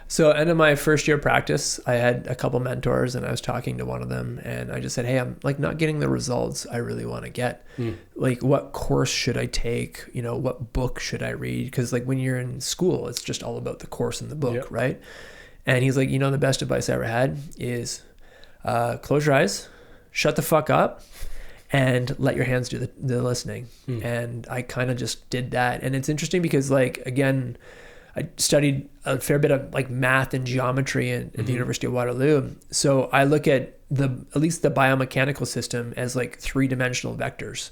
So end of my first year of practice, I had a couple mentors and I was talking to one of them and I just said, hey, I'm like not getting the results I really want to get. Like what course should I take? What book should I read? Because like when you're in school, it's just all about the course and the book, right? And he's like, the best advice I ever had is close your eyes, shut the fuck up, and let your hands do the listening. And I kind of just did that. And it's interesting because like, again, I studied a fair bit of like math and geometry at the University of Waterloo. So I look at at least the biomechanical system as like 3-dimensional vectors.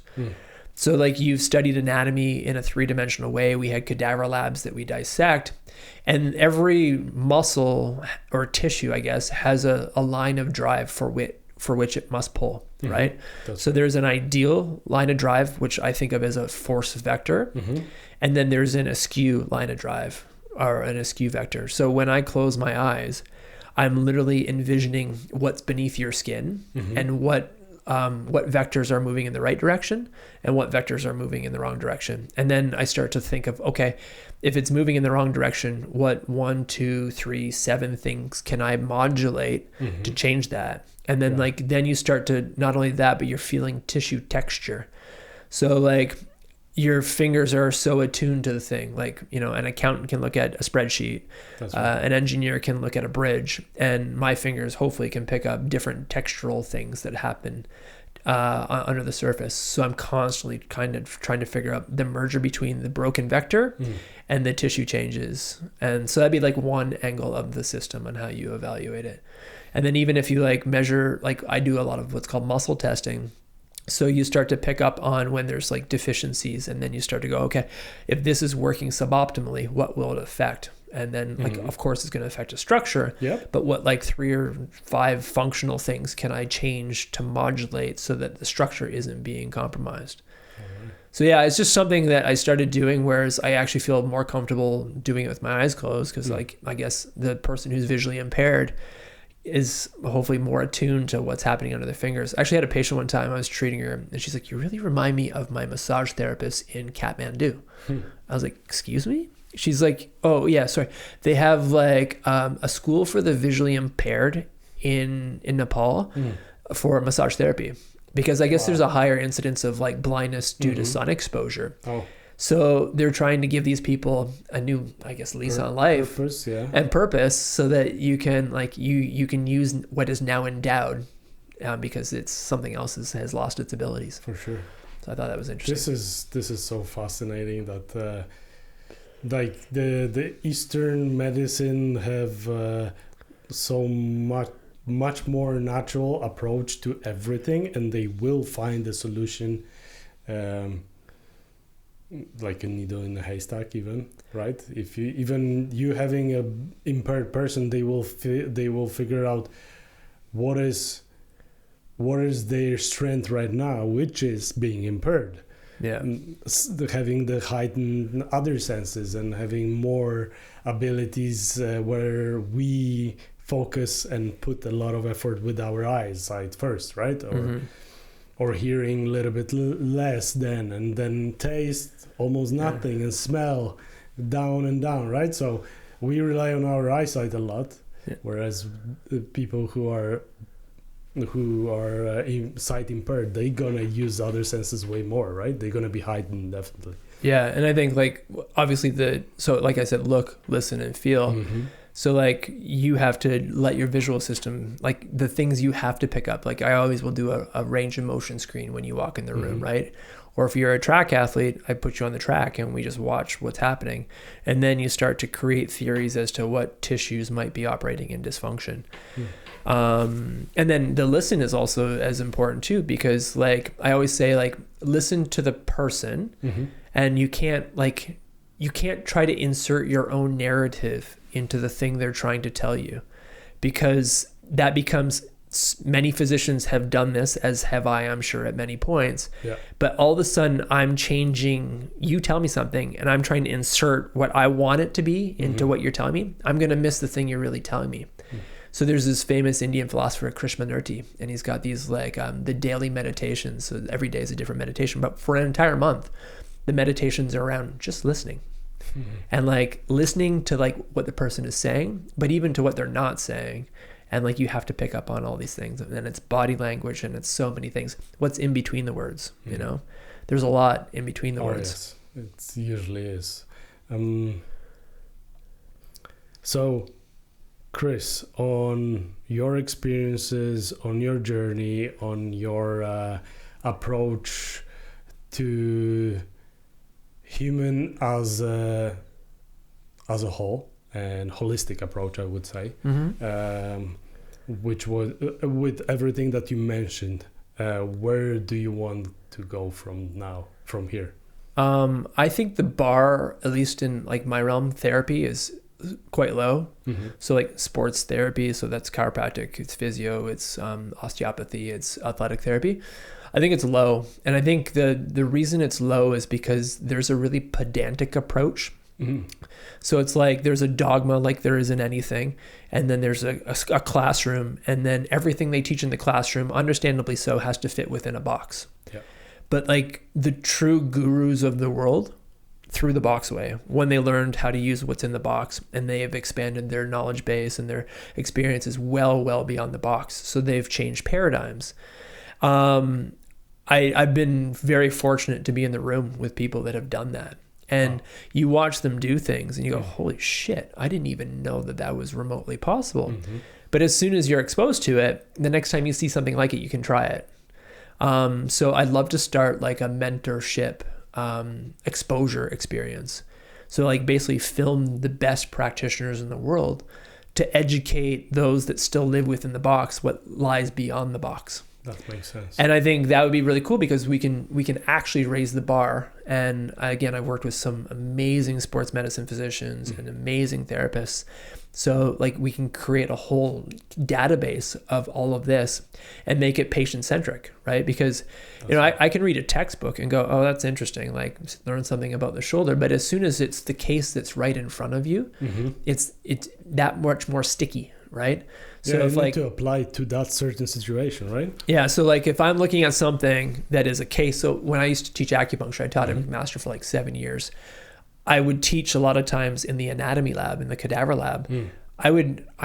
So like you've studied anatomy in a 3-dimensional way. We had cadaver labs that we dissect, and every muscle or tissue, I guess, has a line of drive for which it must pull, right? So there's an ideal line of drive, which I think of as a force vector. And then there's an askew line of drive or an askew vector. So when I close my eyes, I'm literally envisioning what's beneath your skin and what what vectors are moving in the right direction and what vectors are moving in the wrong direction. And then I start to think of, okay, if it's moving in the wrong direction, what 1, 2, 3, 7 things can I modulate to change that? And then then you start to, not only that, but you're feeling tissue texture. So like your fingers are so attuned to the thing. Like, you know, an accountant can look at a spreadsheet, an engineer can look at a bridge, and my fingers hopefully can pick up different textural things that happen under the surface. So I'm constantly kind of trying to figure out the merger between the broken vector and the tissue changes. And so that'd be like one angle of the system on how you evaluate it. And then even if you like measure, like I do a lot of what's called muscle testing. So you start to pick up on when there's like deficiencies, and then you start to go, okay, if this is working suboptimally, what will it affect? And then like, of course it's going to affect a structure, but what like 3 or 5 functional things can I change to modulate so that the structure isn't being compromised? So yeah, it's just something that I started doing, whereas I actually feel more comfortable doing it with my eyes closed, because like, I guess the person who's visually impaired is hopefully more attuned to what's happening under their fingers. I actually had a patient one time, I was treating her, and she's like, you really remind me of my massage therapist in Kathmandu. I was like, excuse me? She's like, oh yeah, sorry. They have like a school for the visually impaired in Nepal for massage therapy, because I guess there's a higher incidence of like blindness due to sun exposure. So they're trying to give these people a new, I guess, lease on life and purpose, so that you can like you can use what is now endowed, because it's something else has lost its abilities. For sure. So I thought that was interesting. This is so fascinating that like the Eastern medicine have so much more natural approach to everything, and they will find a solution. Like a needle in a haystack, even, right? If you having a impaired person, they will figure out what is their strength right now, which is being impaired. Having the heightened other senses and having more abilities where we focus and put a lot of effort with our eyesight first, right? Or hearing a little bit less then, and then taste almost nothing, and smell down and down, right? So we rely on our eyesight a lot, whereas the people who are sight impaired, they're gonna use other senses way more, right? They're gonna be heightened, definitely. Yeah, and I think like obviously so like I said, look, listen, and feel. So like you have to let your visual system, like the things you have to pick up. Like I always will do a range of motion screen when you walk in the room, right? Or if you're a track athlete, I put you on the track and we just watch what's happening. And then you start to create theories as to what tissues might be operating in dysfunction. And then the listen is also as important too, because like I always say, like listen to the person, and you can't try to insert your own narrative into the thing they're trying to tell you, because that becomes, many physicians have done this, as have I, I'm sure, at many points. But all of a sudden I'm changing, you tell me something and I'm trying to insert what I want it to be into what you're telling me. I'm going to miss the thing you're really telling me. So there's this famous Indian philosopher, Krishnamurti, and he's got these like the daily meditations. So every day is a different meditation, but for an entire month, the meditations are around just listening. And like listening to like what the person is saying, but even to what they're not saying. And like you have to pick up on all these things, and then it's body language, and it's so many things. What's in between the words, you know? There's a lot in between the words. Yes, it usually is. So Chris, on your experiences, on your journey, on your approach to human as a whole, and holistic approach, I would say, which was with everything that you mentioned, where do you want to go from here? I think the bar, at least in like my realm, therapy is quite low. So like sports therapy, so that's chiropractic, it's physio, it's osteopathy, it's athletic therapy. I think it's low. And I think the reason it's low is because there's a really pedantic approach So it's like there's a dogma like there is in anything, and then there's a classroom, and then everything they teach in the classroom, understandably so, has to fit within a box. Yeah. But like the true gurus of the world threw the box away when they learned how to use what's in the box, and they have expanded their knowledge base and their experiences well beyond the box. So they've changed paradigms. I've been very fortunate to be in the room with people that have done that. And you watch them do things and you go, holy shit, I didn't even know that was remotely possible. But as soon as you're exposed to it, the next time you see something like it, you can try it. So I'd love to start like a mentorship exposure experience. So like basically film the best practitioners in the world to educate those that still live within the box what lies beyond the box. That makes sense. And I think that would be really cool because we can actually raise the bar. And again, I've worked with some amazing sports medicine physicians and amazing therapists. So like we can create a whole database of all of this and make it patient centric, right? Because I can read a textbook and go, oh, that's interesting, like learn something about the shoulder. But as soon as it's the case that's right in front of you, it's that much more sticky, right? So if you need to apply to that certain situation, right? Yeah. So like if I'm looking at something that is a case, so when I used to teach acupuncture, I taught a master for like 7 years. I would teach a lot of times in the anatomy lab, in the cadaver lab. I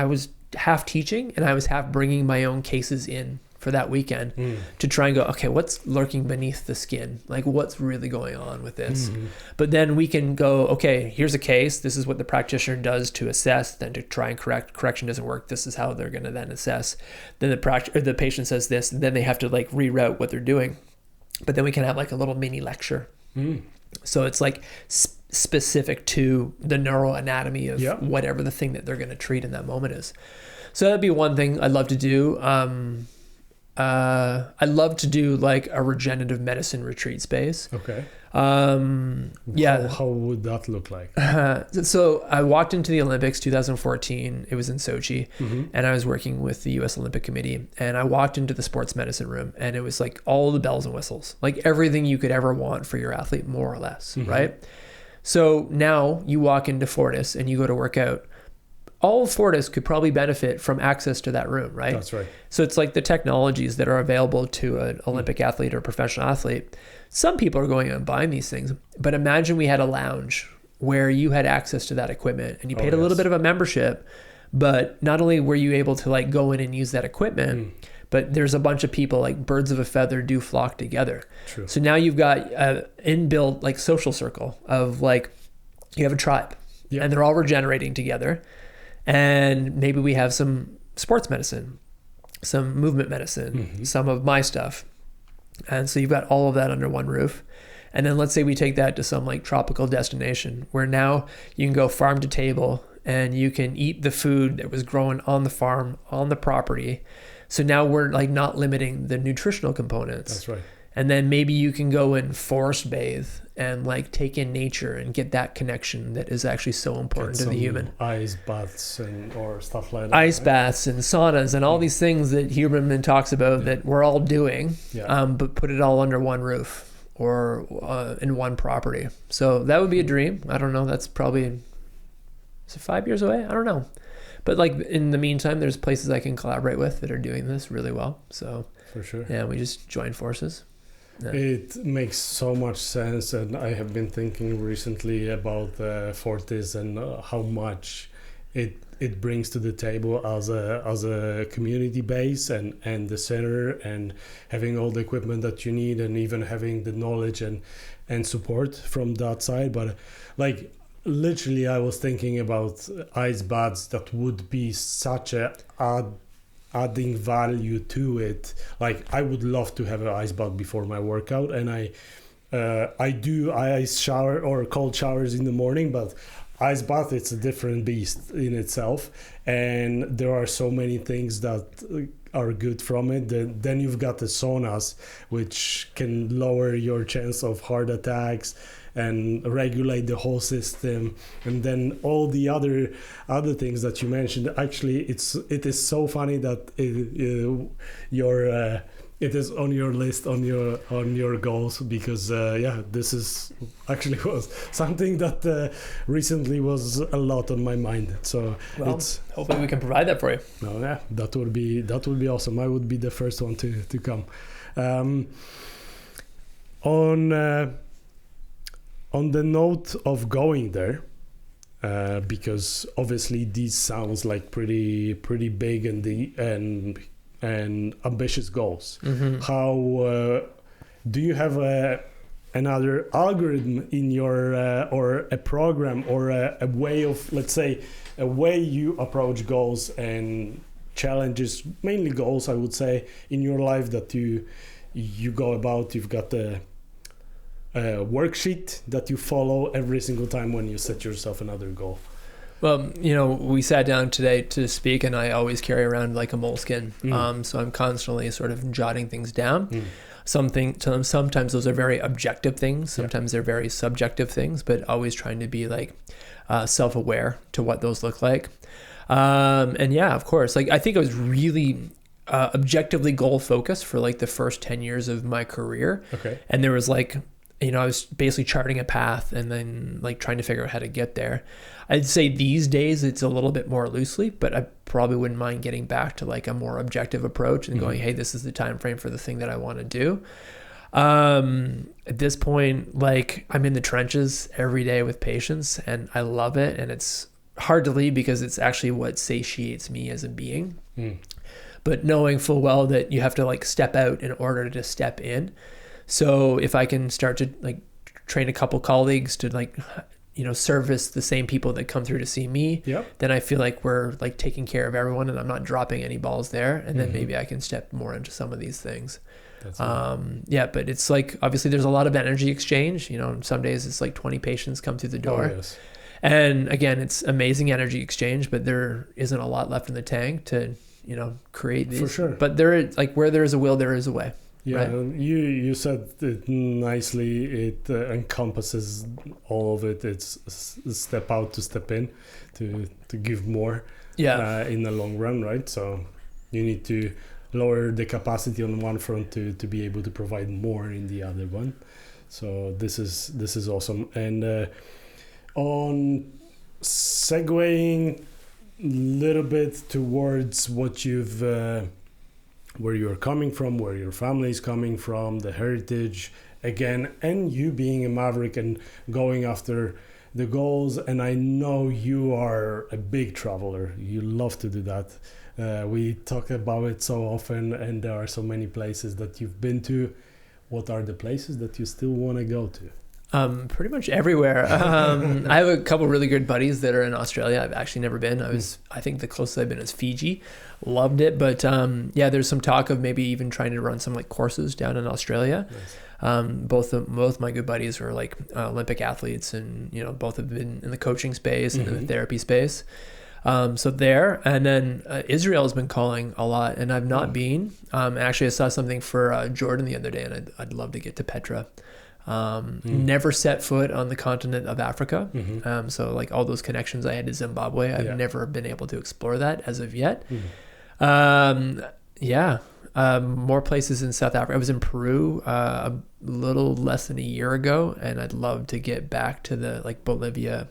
was half teaching and I was half bringing my own cases in for that weekend to try and go, okay, what's lurking beneath the skin? Like what's really going on with this? But then we can go, okay, here's a case. This is what the practitioner does to assess, then to try and correct. Correction doesn't work. This is how they're going to then assess. Then the patient says this, and then they have to like reroute what they're doing. But then we can have like a little mini lecture. So it's like specific to the neuroanatomy of whatever the thing that they're going to treat in that moment is. So that'd be one thing I'd love to do. I'd love to do like a regenerative medicine retreat space. Okay. Yeah. How would that look like? So I walked into the Olympics 2014. It was in Sochi, and I was working with the U.S. Olympic Committee. And I walked into the sports medicine room, and it was like all the bells and whistles, like everything you could ever want for your athlete, more or less, right? So now you walk into Fortis and you go to work out. All of Fortis could probably benefit from access to that room, right? That's right. So it's like the technologies that are available to an Olympic athlete or professional athlete. Some people are going out and buying these things, but imagine we had a lounge where you had access to that equipment and you paid a little bit of a membership, but not only were you able to like go in and use that equipment, but there's a bunch of people, like birds of a feather do flock together. True. So now you've got an inbuilt like social circle of like, you have a tribe and they're all regenerating together. And maybe we have some sports medicine, some movement medicine, some of my stuff. And so you've got all of that under one roof. And then let's say we take that to some like tropical destination where now you can go farm to table and you can eat the food that was grown on the farm, on the property. So now we're like not limiting the nutritional components. That's right. And then maybe you can go and forest bathe and like take in nature and get that connection that is actually so important to the human. Ice baths or stuff like that. Ice baths and saunas and all these things that Huberman talks about that we're all doing, but put it all under one roof or in one property. So that would be a dream. I don't know. That's probably, is it 5 years away? I don't know. But like in the meantime, there's places I can collaborate with that are doing this really well. So for sure. Yeah, we just join forces. Yeah. It makes so much sense, and I have been thinking recently about Fortis and how much it brings to the table as a community base and the center, and having all the equipment that you need, and even having the knowledge and support from that side. But like literally, I was thinking about ice baths that would be such a adding value to it. Like I would love to have an ice bath before my workout, and I do ice shower or cold showers in the morning, but ice bath, it's a different beast in itself, and there are so many things that are good from it. Then you've got the saunas, which can lower your chance of heart attacks and regulate the whole system, and then all the other things that you mentioned. Actually, it is so funny that it is on your list, on your goals, because this is actually was something that recently was a lot on my mind. So hopefully we can provide that for you. No, yeah, that would be awesome. I would be the first one to come. On the note of going there, because obviously these sounds like pretty big and ambitious goals. Mm-hmm. How do you have another algorithm in your or a program or a way of, let's say, a way you approach goals and challenges, mainly goals, I would say, in your life that you go about? You've got a worksheet that you follow every single time when you set yourself another goal. Well, we sat down today to speak, and I always carry around like a moleskin. So I'm constantly sort of jotting things down. Sometimes those are very objective things. Sometimes they're very subjective things, but always trying to be like self-aware to what those look like. And yeah, of course, like I think I was really objectively goal focused for like the first 10 years of my career. Okay. And there was like, I was basically charting a path and then like trying to figure out how to get there. I'd say these days it's a little bit more loosely, but I probably wouldn't mind getting back to like a more objective approach and going, hey, this is the time frame for the thing that I want to do. At this point, like I'm in the trenches every day with patients, and I love it. And it's hard to leave because it's actually what satiates me as a being. But knowing full well that you have to like step out in order to step in. So if I can start to like train a couple colleagues to like, service the same people that come through to see me, then I feel like we're like taking care of everyone and I'm not dropping any balls there. And then maybe I can step more into some of these things. But it's like, obviously there's a lot of energy exchange. Some days it's like 20 patients come through the door. Oh, yes. And again, it's amazing energy exchange, but there isn't a lot left in the tank to, create these. For sure. But there is, like, where there is a will, there is a way. Yeah, right? And you said it nicely. It encompasses all of it. It's step out to step in, to give more. In the long run, right? So you need to lower the capacity on one front to be able to provide more in the other one. So this is awesome. And on segueing a little bit towards what you've. Where you're coming from, where your family is coming from, the heritage, again, and you being a maverick and going after the goals. And I know you are a big traveler. You love to do that. We talk about it so often, and there are so many places that you've been to. What are the places that you still want to go to? Pretty much everywhere. I have a couple really good buddies that are in Australia. I've actually never been. I think the closest I've been is Fiji. Loved it. But there's some talk of maybe even trying to run some like courses down in Australia. Nice. Both my good buddies are like Olympic athletes, and both have been in the coaching space and in the therapy space. So there, and then Israel has been calling a lot, and I've not been. Actually, I saw something for Jordan the other day, and I'd love to get to Petra. Never set foot on the continent of Africa. So like all those connections I had to Zimbabwe, I've never been able to explore that as of yet. More places in South Africa. I was in Peru a little less than a year ago, and I'd love to get back to the like Bolivia,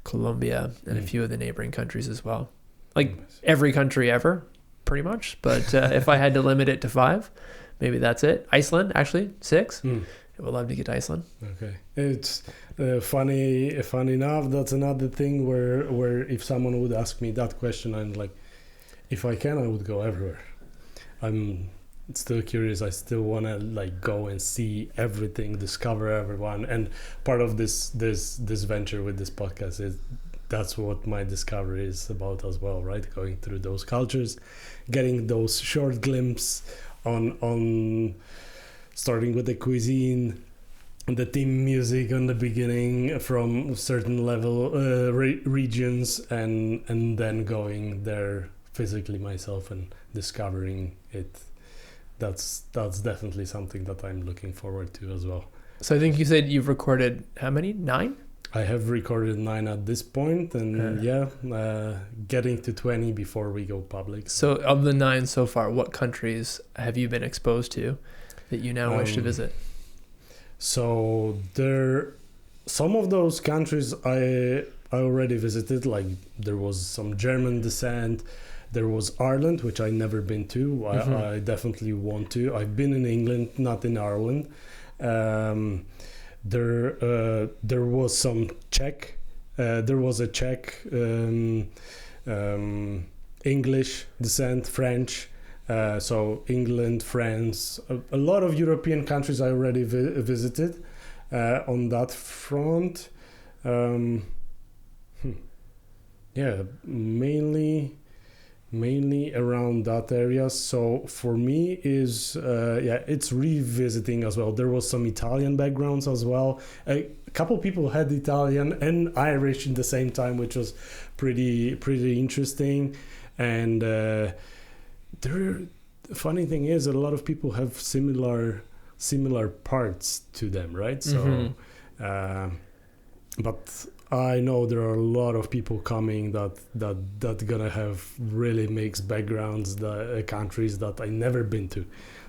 Colombia, and a few of the neighboring countries as well. Like every country ever, pretty much. But if I had to limit it to 5, maybe that's it. Iceland, actually, 6. I would love to get to Iceland. Okay. It's funny enough, that's another thing where if someone would ask me that question, I'm like, if I can, I would go everywhere. I'm still curious. I still want to like go and see everything, discover everyone. And part of this venture with this podcast is that's what my discovery is about as well, right? Going through those cultures, getting those short glimpses on starting with the cuisine, the theme music on the beginning from certain level regions, and then going there physically myself and discovering it. That's definitely something that I'm looking forward to as well. So I think you said you've recorded how many? 9? I have recorded 9 at this point, and getting to 20 before we go public. So of the 9 so far, what countries have you been exposed to that you now wish to visit? So some of those countries I already visited, like there was some German descent. There was Ireland, which I never been to. I definitely want to. I've been in England, not in Ireland. There was some Czech. There was a Czech, English descent, French. So England, France, a lot of European countries I already visited on that front. Mainly around that area. So for me it's revisiting as well. There was some Italian backgrounds as well. A couple people had Italian and Irish in the same time, which was pretty interesting. And the funny thing is that a lot of people have similar parts to them, right? So but I know there are a lot of people coming that gonna have really mixed backgrounds, countries that I never been to,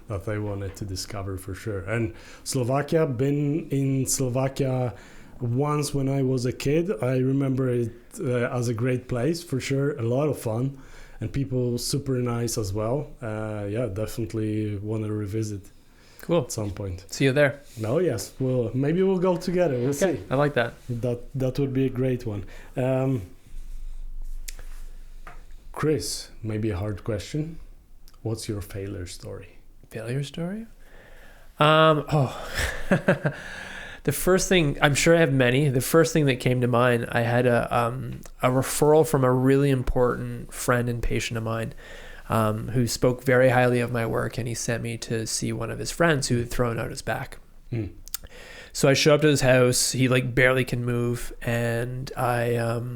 that I wanted to discover for sure. And Slovakia, been in Slovakia once when I was a kid. I remember it as a great place for sure, a lot of fun, and people super nice as well. Definitely want to revisit. Cool. At some point. See you there. No, yes. Well, maybe we'll go together. We'll see. I like that. That would be a great one. Chris, maybe a hard question. What's your failure story? Failure story? The first thing, I'm sure I have many. The first thing that came to mind, I had a referral from a really important friend and patient of mine. Who spoke very highly of my work, and he sent me to see one of his friends who had thrown out his back. So I show up to his house. He like barely can move, and I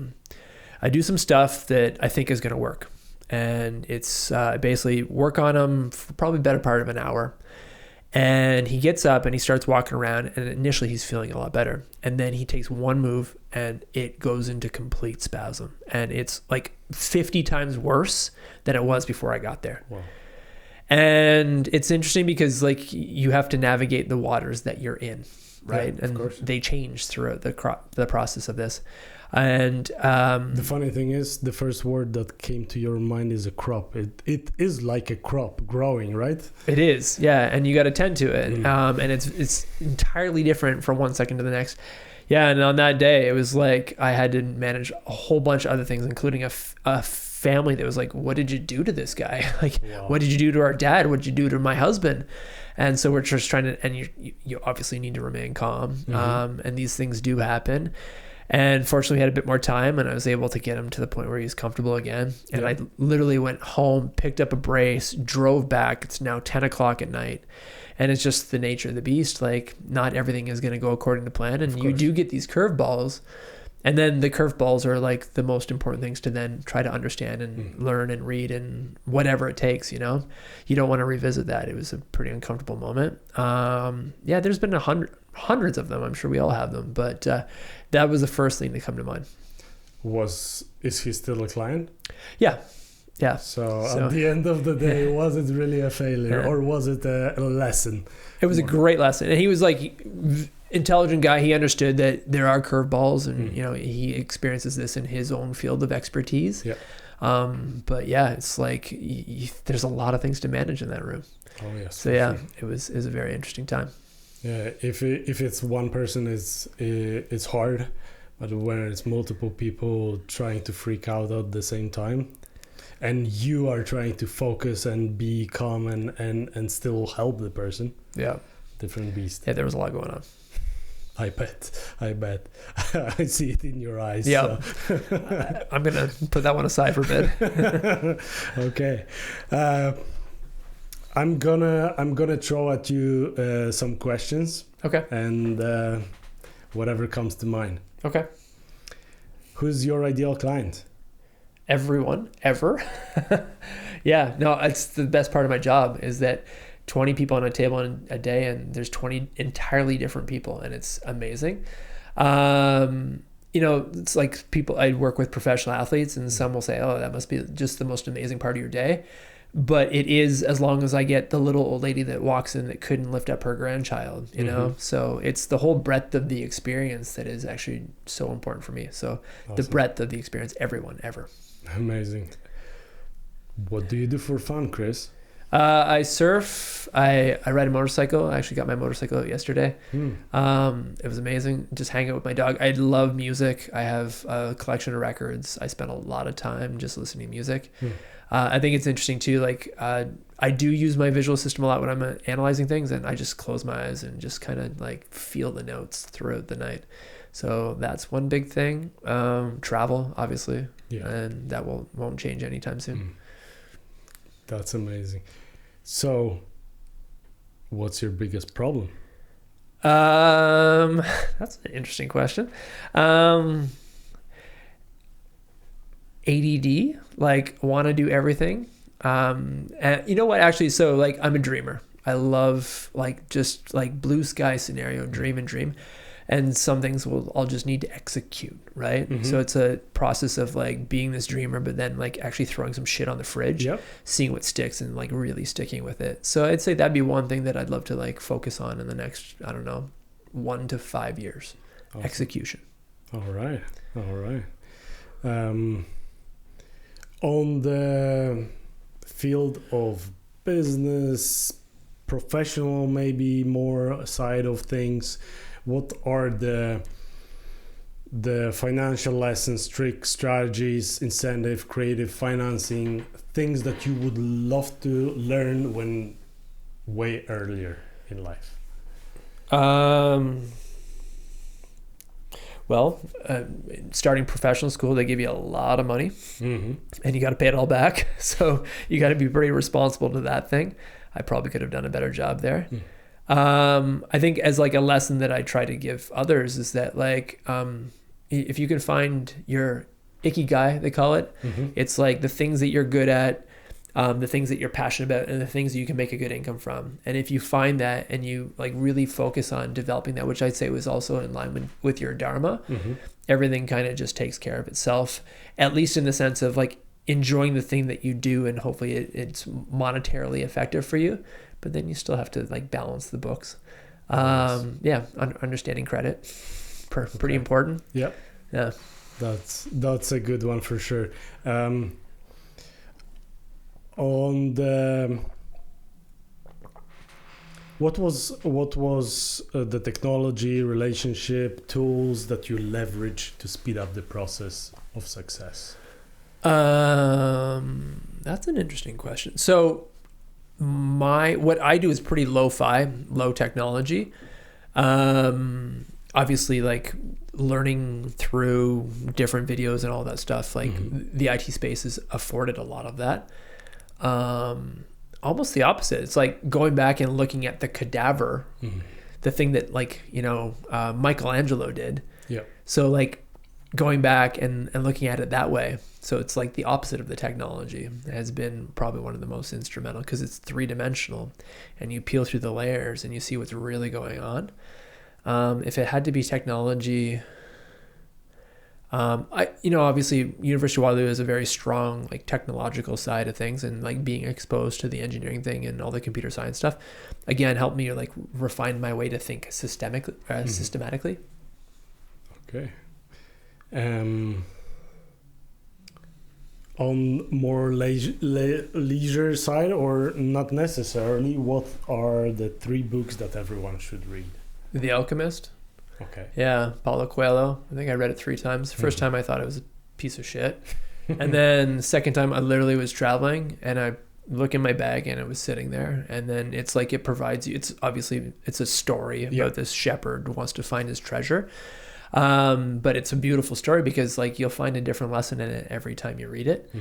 do some stuff that I think is going to work, and it's basically work on him for probably the better part of an hour. And he gets up and he starts walking around, and initially he's feeling a lot better, and then he takes one move and it goes into complete spasm, and it's like 50 times worse than it was before I got there. Wow. And it's interesting because like you have to navigate the waters that you're in, right? Yeah, of course. They change throughout the process of this. And the funny thing is, the first word that came to your mind is a crop. It is like a crop growing, right? It is, yeah, and you got to tend to it. And it's entirely different from one second to the next. Yeah, and on that day, it was like I had to manage a whole bunch of other things, including a family that was like, "What did you do to this guy? Like, wow. What did you do to our dad? What did you do to my husband?" And so we're just trying to, and you obviously need to remain calm. And these things do happen. And fortunately, we had a bit more time, and I was able to get him to the point where he was comfortable again. And I literally went home, picked up a brace, drove back. It's now 10 o'clock at night. And it's just the nature of the beast. Like, not everything is going to go according to plan. And you do get these curveballs. And then the curveballs are like the most important things to then try to understand and learn and read and whatever it takes, you know? You don't want to revisit that. It was a pretty uncomfortable moment. There's been hundreds of them. I'm sure we all have them. But that was the first thing that come to mind. Is he still a client? Yeah. So at the end of the day, was it really a failure or was it a lesson? It was a great lesson. And he was like intelligent guy. He understood that there are curveballs, and you know, he experiences this in his own field of expertise. But it's like there's a lot of things to manage in that room. Oh yes. So sure. It was a very interesting time. Yeah, if it's one person, it's hard, but when it's multiple people trying to freak out at the same time, and you are trying to focus and be calm and still help the person. Yeah, different beast. Yeah, there was a lot going on. I bet. I see it in your eyes. Yeah, so. I'm gonna put that one aside for a bit. Okay. I'm gonna throw at you some questions. Okay. And whatever comes to mind. Okay. Who's your ideal client? Everyone, ever. Yeah, no, it's the best part of my job is that 20 people on a table in a day, and there's 20 entirely different people, and it's amazing. It's like people, I work with professional athletes, and some will say, oh, that must be just the most amazing part of your day. But it is, as long as I get the little old lady that walks in that couldn't lift up her grandchild, you know? So it's the whole breadth of the experience that is actually so important for me. So awesome. The breadth of the experience, everyone, ever. Amazing. What do you do for fun, Chris? I surf. I ride a motorcycle. I actually got my motorcycle out yesterday. It was amazing. Just hang out with my dog. I love music. I have a collection of records. I spend a lot of time just listening to music. I think it's interesting too. Like I do use my visual system a lot when I'm analyzing things, and I just close my eyes and just kind of like feel the notes throughout the night. So that's one big thing. Travel, obviously, and that won't change anytime soon. That's amazing. So, what's your biggest problem? That's an interesting question. ADD, like want to do everything. And you know what, actually, so like I'm a dreamer. I love like just like blue sky scenario, dream. And some things I'll just need to execute, right? So it's a process of like being this dreamer, but then like actually throwing some shit on the fridge, seeing what sticks and like really sticking with it. So I'd say that'd be one thing that I'd love to like focus on in the next, 1 to 5 years. Awesome. Execution. All right. On the field of business, professional, maybe more side of things, what are the financial lessons, tricks, strategies, incentive, creative financing, things that you would love to learn when way earlier in life? Starting professional school, they give you a lot of money, and you got to pay it all back. So you got to be pretty responsible to that thing. I probably could have done a better job there. I think as like a lesson that I try to give others is that like, if you can find your ikigai, they call it, it's like the things that you're good at, the things that you're passionate about, and the things that you can make a good income from. And if you find that and you like really focus on developing that, which I'd say was also in line with your dharma, everything kind of just takes care of itself, at least in the sense of like enjoying the thing that you do, and hopefully it's monetarily effective for you. But then you still have to like balance the books. Understanding credit, pretty important. Yeah. That's a good one for sure. On the what was the technology, relationship, tools that you leverage to speed up the process of success? That's an interesting question. So what I do is pretty lo-fi, low technology. Obviously like learning through different videos and all that stuff, like the IT space has afforded a lot of that. Almost the opposite. It's like going back and looking at the cadaver, the thing that like, Michelangelo did. Yeah. So like going back and looking at it that way. So it's like the opposite of the technology. It has been probably one of the most instrumental because it's 3-dimensional and you peel through the layers and you see what's really going on. If it had to be technology, obviously University of Waterloo has a very strong like technological side of things, and like being exposed to the engineering thing and all the computer science stuff, again, helped me like refine my way to think systematically. Okay. On more leisure side, or not necessarily, what are the 3 books that everyone should read? The Alchemist. Okay. Yeah, Paulo Coelho. I think I read it 3 times. First time I thought it was a piece of shit. And then the second time I literally was traveling and I look in my bag and it was sitting there. And then it's like it provides you, it's a story about this shepherd who wants to find his treasure. But it's a beautiful story because like you'll find a different lesson in it every time you read it.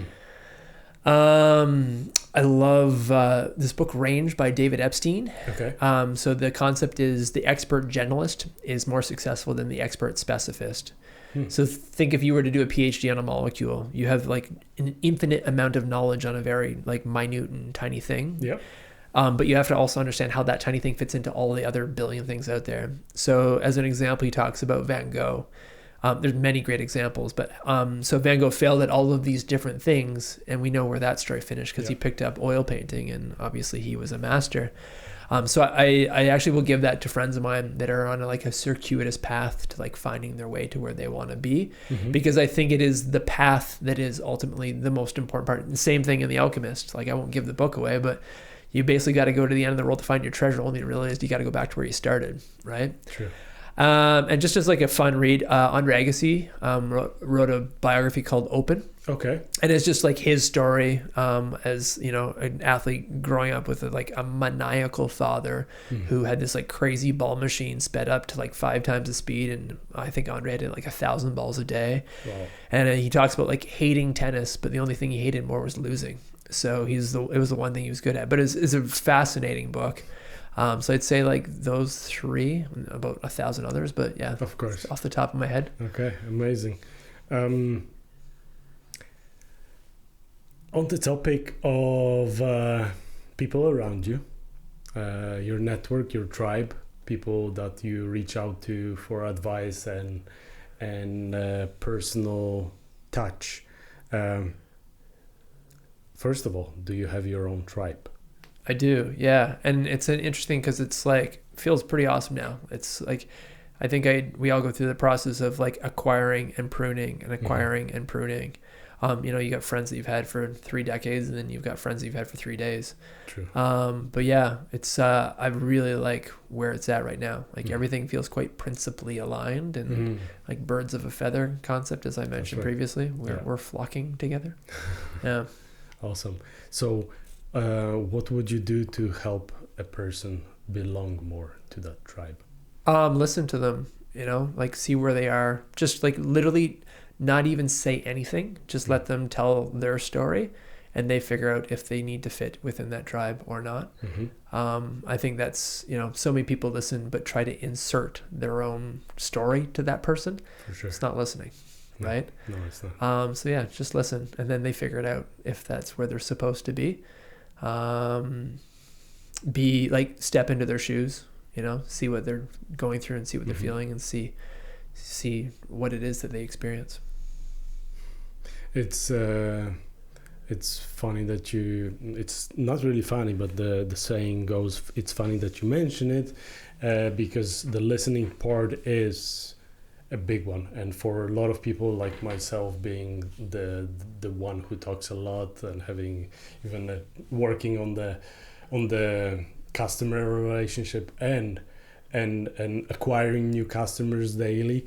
I love this book Range by David Epstein. Okay. So the concept is the expert generalist is more successful than the expert specificist. So think if you were to do a PhD on a molecule, you have like an infinite amount of knowledge on a very like minute and tiny thing. Yep. But you have to also understand how that tiny thing fits into all the other billion things out there. So as an example, he talks about Van Gogh. There's many great examples, but so Van Gogh failed at all of these different things, and we know where that story finished because he picked up oil painting, and obviously he was a master. So I actually will give that to friends of mine that are on a circuitous path to like finding their way to where they want to be, because I think it is the path that is ultimately the most important part. And the same thing in The Alchemist. Like, I won't give the book away, but you basically got to go to the end of the world to find your treasure, only to realize you got to go back to where you started, right? True. And just as like a fun read, Andre Agassi wrote a biography called Open. Okay. And it's just like his story as, an athlete growing up with a maniacal father who had this like crazy ball machine sped up to like 5 times the speed. And I think Andre did like 1,000 balls a day. Wow. And he talks about like hating tennis, but the only thing he hated more was losing. So it was the one thing he was good at. But it's a fascinating book. So I'd say like those 3, about 1,000 others, but yeah, of course, off the top of my head. Okay, amazing. On the topic of people around you, your network, your tribe, people that you reach out to for advice and personal touch. First of all, do you have your own tribe? I do, yeah. And it's an interesting because it's like feels pretty awesome now. It's like I think we all go through the process of like acquiring and pruning and acquiring and pruning. You got friends that you've had for 3 decades, and then you've got friends that you've had for 3 days. True. But yeah, it's I really like where it's at right now. Like everything feels quite principally aligned, and like birds of a feather concept, as I mentioned previously. We're flocking together. Yeah. Awesome. So what would you do to help a person belong more to that tribe? Listen to them, like see where they are. Just like literally not even say anything. Just let them tell their story, and they figure out if they need to fit within that tribe or not. I think that's, so many people listen but try to insert their own story to that person. For sure. It's not listening, right? No, it's not. So yeah, just listen, and then they figure it out if that's where they're supposed to be. Be like step into their shoes, see what they're going through and see what they're feeling, and see what it is that they experience. It's funny that it's not really funny, but the saying goes, it's funny that you mention it, because the listening part is a big one. And for a lot of people like myself, being the one who talks a lot and having even working on the customer relationship and acquiring new customers daily,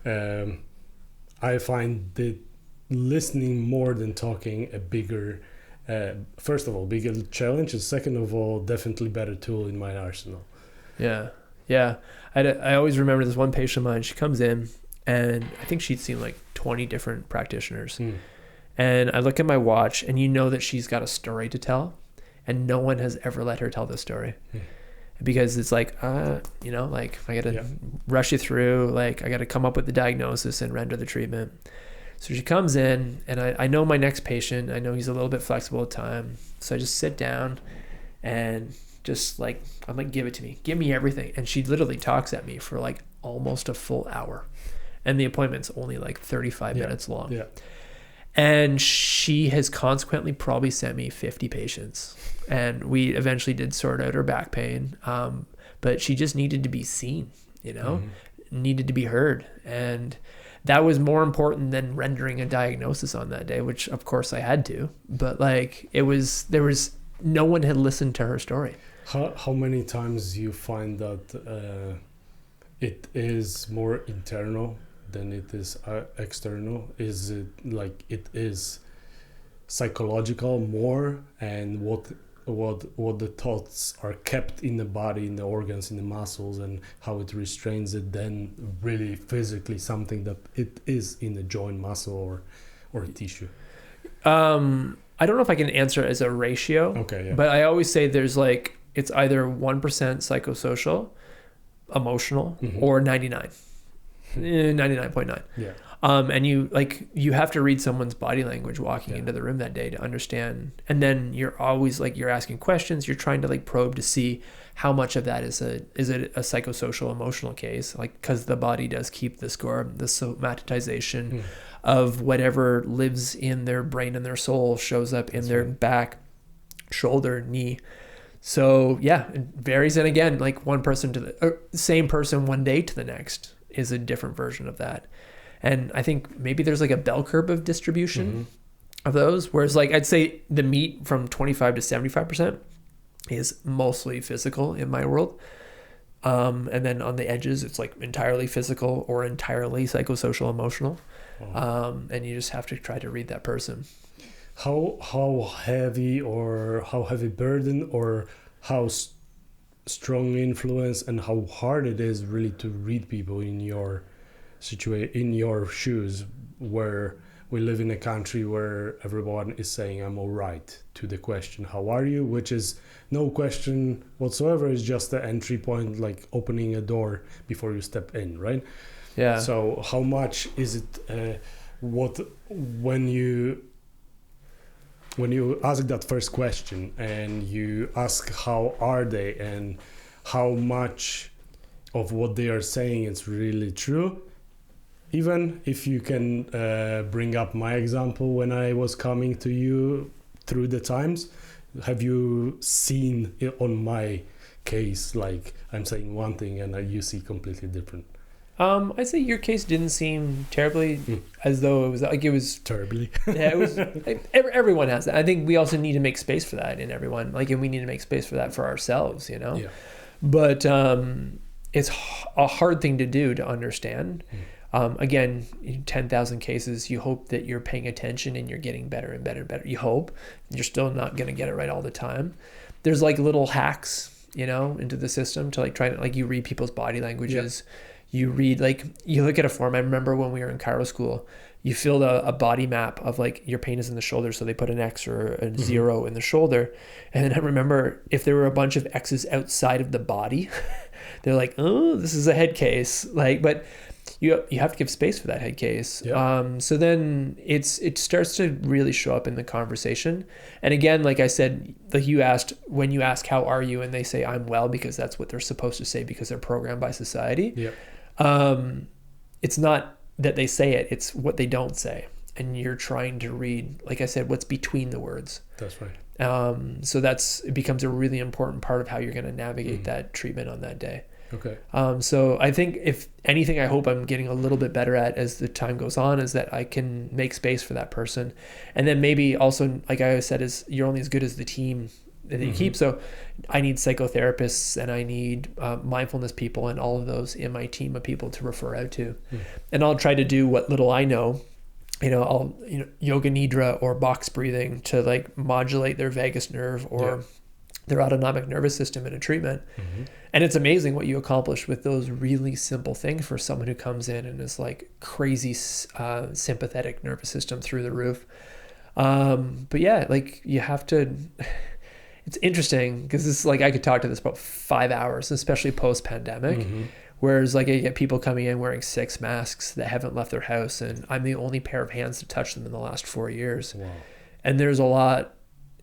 I find that listening more than talking a bigger, first of all, bigger challenge, and second of all, definitely better tool in my arsenal. Yeah. I always remember this one patient of mine. She comes in, and I think she'd seen like 20 different practitioners. And I look at my watch, and that she's got a story to tell, and no one has ever let her tell this story. Because it's like, like I got to rush you through, like I got to come up with the diagnosis and render the treatment. So she comes in, and I know my next patient. I know he's a little bit flexible at time. So I just sit down and just like, I'm like, give it to me. Give me everything. And she literally talks at me for like almost a full hour. And the appointment's only like 35 minutes long. Yeah. And she has consequently probably sent me 50 patients. And we eventually did sort out her back pain. But she just needed to be seen, needed to be heard. And that was more important than rendering a diagnosis on that day, which of course I had to. But like there was no one had listened to her story. How many times you find that it is more internal than it is external? Is it like it is psychological more, and what the thoughts are kept in the body, in the organs, in the muscles, and how it restrains it, then really physically something that it is in the joint, muscle, or tissue? I don't know if I can answer it as a ratio. Okay, yeah. But I always say there's like, it's either 1% psychosocial, emotional, or 99. 99.9. Yeah. And you have to read someone's body language walking into the room that day to understand. And then you're always like, you're asking questions, you're trying to like probe to see how much of that is it a psychosocial emotional case, like, because the body does keep the score, the somatization of whatever lives in their brain and their soul shows up in their back, shoulder, knee. So yeah, it varies. And again, like one person to the same person one day to the next is a different version of that. And I think maybe there's like a bell curve of distribution of those, whereas like I'd say the meat from 25 to 75% is mostly physical in my world. And then on the edges, it's like entirely physical or entirely psychosocial, emotional. And you just have to try to read that person. How heavy burden or how strong influence and how hard it is really to read people in your in your shoes, where we live in a country where everyone is saying I'm all right to the question how are you, which is no question whatsoever, is just the entry point, like opening a door before you step in, right? Yeah. So how much is it when you ask that first question and you ask how are they and how much of what they are saying is really true? Even if you can bring up my example when I was coming to you through the times, have you seen it on my case, like I'm saying one thing and you see completely different? I'd say your case didn't seem terribly as though it was like it was terribly. Yeah, it was. Everyone has that. I think we also need to make space for that in everyone. Like, and we need to make space for that for ourselves, you know. Yeah. But it's a hard thing to do to understand. Again, in 10,000 cases, you hope that you're paying attention and you're getting better and better and better. You hope. You're still not going to get it right all the time. There's like little hacks, you know, into the system to like try to, like, you read people's body languages. Yeah. You read, like, you look at a form. I remember when we were in chiro school, you filled a body map of like your pain is in the shoulder. So they put an X or a 0 in the shoulder. And then I remember if there were a bunch of X's outside of the body, they're like, oh, this is a head case. Like, but you have to give space for that head case. Yeah. So then it starts to really show up in the conversation. And again, like I said, like you asked, when you ask, how are you? And they say, I'm well, because that's what they're supposed to say because they're programmed by society. Yeah. It's not that they say it, it's what they don't say. And you're trying to read, like I said, what's between the words. That's right. So it becomes a really important part of how you're going to navigate that treatment on that day. Okay. So I think if anything, I hope I'm getting a little bit better at as the time goes on, is that I can make space for that person. And then maybe also, like I always said, is you're only as good as the team that you keep. So I need psychotherapists and I need mindfulness people and all of those in my team of people to refer out to. And I'll try to do what little I know. I'll yoga nidra or box breathing to like modulate their vagus nerve or their autonomic nervous system in a treatment. And it's amazing what you accomplish with those really simple things for someone who comes in and is like crazy sympathetic nervous system through the roof. But yeah, like you have to, it's interesting because this is like, I could talk to this about 5 hours, especially post-pandemic. Whereas like I get people coming in wearing 6 masks that haven't left their house, and I'm the only pair of hands to touch them in the last 4 years. Wow. And there's a lot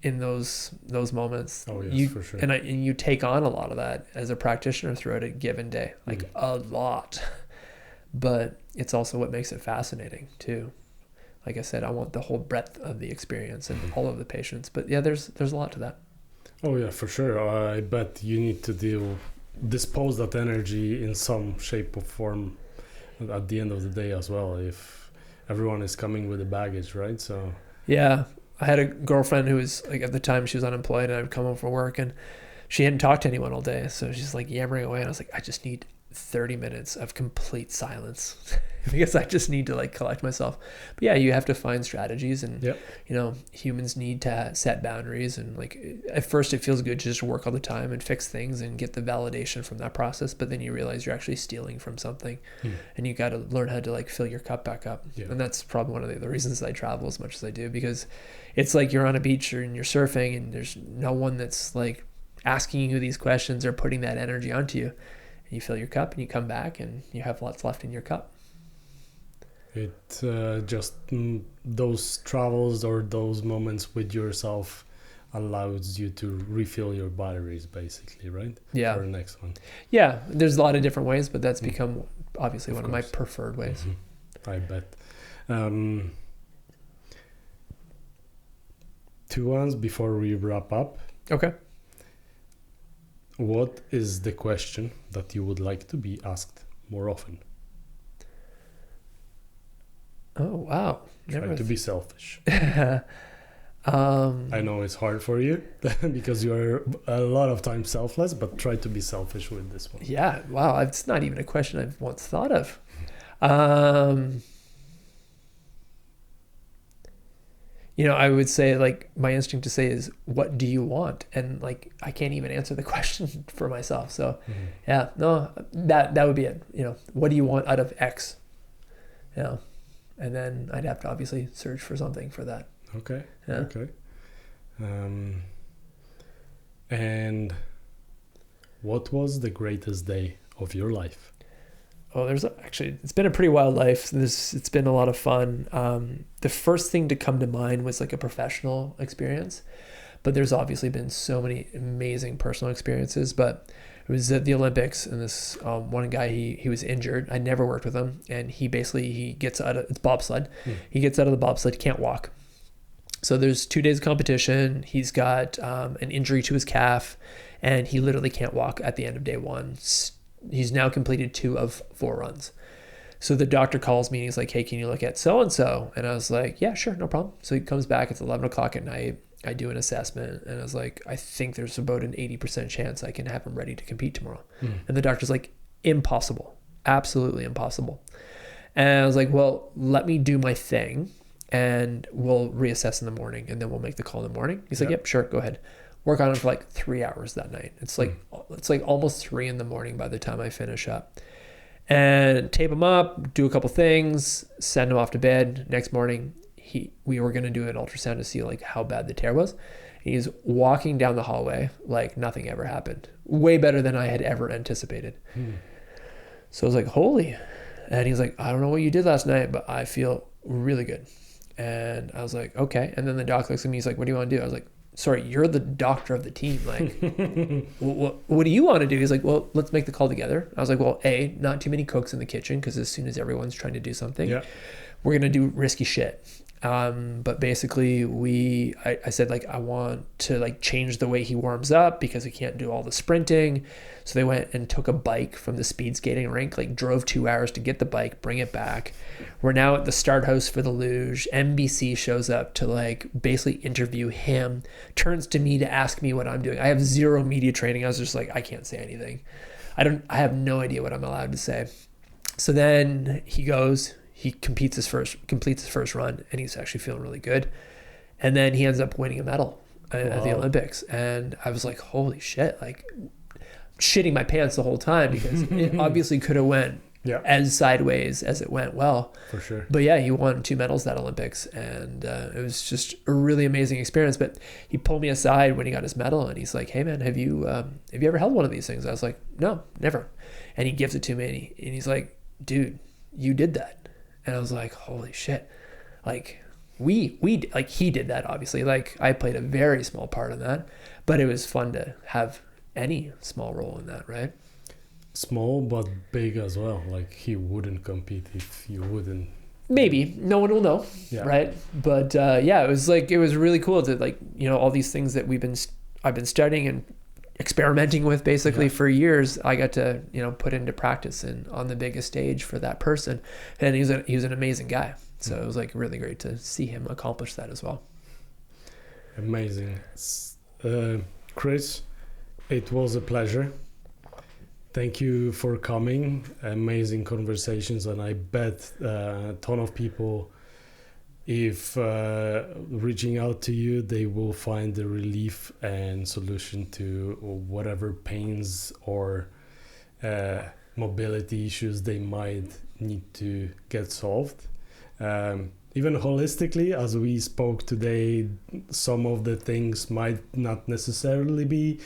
in those moments. Oh yes, for sure. And you take on a lot of that as a practitioner throughout a given day, like a lot. But it's also what makes it fascinating too. Like I said, I want the whole breadth of the experience and all of the patients. But yeah, there's a lot to that. Oh yeah, for sure. I bet you need to dispose that energy in some shape or form at the end of the day as well, if everyone is coming with the baggage, right? So yeah, I had a girlfriend who was like, at the time she was unemployed, and I would come home from work and she hadn't talked to anyone all day, so she's like yammering away, and I was like, I just need 30 minutes of complete silence because I just need to like collect myself. But yeah, you have to find strategies, and humans need to set boundaries, and like at first it feels good to just work all the time and fix things and get the validation from that process, but then you realize you're actually stealing from something. And you got to learn how to like fill your cup back up. And that's probably one of the reasons I travel as much as I do, because it's like you're on a beach and you're surfing and there's no one that's like asking you these questions or putting that energy onto you. You fill your cup and you come back and you have lots left in your cup. It just those travels or those moments with yourself allows you to refill your batteries, basically, right? Yeah. For the next one. Yeah, there's a lot of different ways, but that's become obviously one of my preferred ways. I bet. Two ones before we wrap up. Okay. What is the question that you would like to be asked more often? Oh, wow. Try to be selfish. I I know it's hard for you because you're a lot of times selfless, but try to be selfish with this one. Yeah. Wow. It's not even a question I've once thought of. I would say, like, my instinct to say is, what do you want? And like, I can't even answer the question for myself. So yeah, no, that would be it. What do you want out of X? And then I'd have to obviously search for something for that. Okay. Yeah. Okay. And what was the greatest day of your life? Oh, it's been a pretty wild life. It's been a lot of fun. The first thing to come to mind was like a professional experience, but there's obviously been so many amazing personal experiences. But it was at the Olympics, and this one guy, he was injured. I never worked with him, and he gets out of, it's bobsled. He gets out of the bobsled, can't walk. So there's 2 days of competition. He's got an injury to his calf, and he literally can't walk at the end of day one. He's now completed 2 of 4 runs. So the doctor calls me and he's like, hey, can you look at so-and-so? And I was like, yeah, sure, no problem. So he comes back, it's 11 o'clock at night. I do an assessment, and I was like, I think there's about an 80% chance I can have him ready to compete tomorrow. And the doctor's like, impossible, absolutely impossible. And I was like, well, let me do my thing and we'll reassess in the morning, and then we'll make the call in the morning. He's like, yep, sure, go ahead. Work on it for like 3 hours that night. It's like almost 3 a.m. by the time I finish up, and tape him up, do a couple things, send him off to bed. Next morning, we were going to do an ultrasound to see like how bad the tear was. He's walking down the hallway like nothing ever happened. Way better than I had ever anticipated. So I was like, holy. And he's like, I don't know what you did last night, but I feel really good. And I was like, okay. And then the doc looks at me, he's like, what do you want to do? I was like, sorry, you're the doctor of the team. Like, what do you want to do? He's like, well, let's make the call together. I was like, well, not too many cooks in the kitchen, because as soon as everyone's trying to do something, we're going to do risky shit. But basically I said, like, I want to like change the way he warms up because he can't do all the sprinting. So they went and took a bike from the speed skating rink, like drove 2 hours to get the bike, bring it back. We're now at the start house for the luge. NBC shows up to like basically interview him, turns to me to ask me what I'm doing. I have zero media training. I was just like, I can't say anything. I have no idea what I'm allowed to say. So then he completes his first run, and he's actually feeling really good. And then he ends up winning a medal at the Olympics. And I was like, holy shit, like shitting my pants the whole time, because it obviously could have went as sideways as it went well. For sure. But yeah, he won 2 medals that Olympics, and it was just a really amazing experience. But he pulled me aside when he got his medal, and he's like, hey man, have you ever held one of these things? I was like, no, never. And he gives it to me, and he's like, dude, you did that. And I was like, holy shit. Like we like, he did that, obviously. Like, I played a very small part in that, but it was fun to have any small role in that, right? Small but big as well. Like, he wouldn't compete if you wouldn't. Maybe no one will know, right? But it was really cool to, like, all these things that I've been studying and experimenting with basically for years. I got to put into practice and on the biggest stage for that person, and he was an amazing guy. So it was like really great to see him accomplish that as well. Amazing. Chris, it was a pleasure. Thank you for coming. Amazing conversations, and I bet a ton of people, if reaching out to you, they will find the relief and solution to whatever pains or mobility issues they might need to get solved. Even holistically, as we spoke today, some of the things might not necessarily be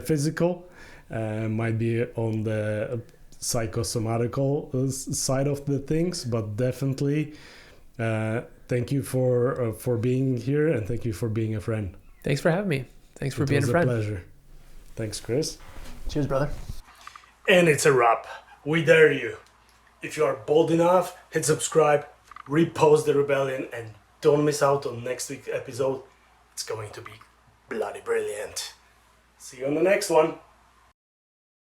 physical, might be on the psychosomatical side of the things, but definitely thank you for being here, and thank you for being a friend. Thanks for having me. Thanks for being a friend. It was a pleasure. Thanks, Chris. Cheers, brother. And it's a wrap. We dare you. If you are bold enough, hit subscribe, repost the rebellion, and don't miss out on next week's episode. It's going to be bloody brilliant. See you on the next one.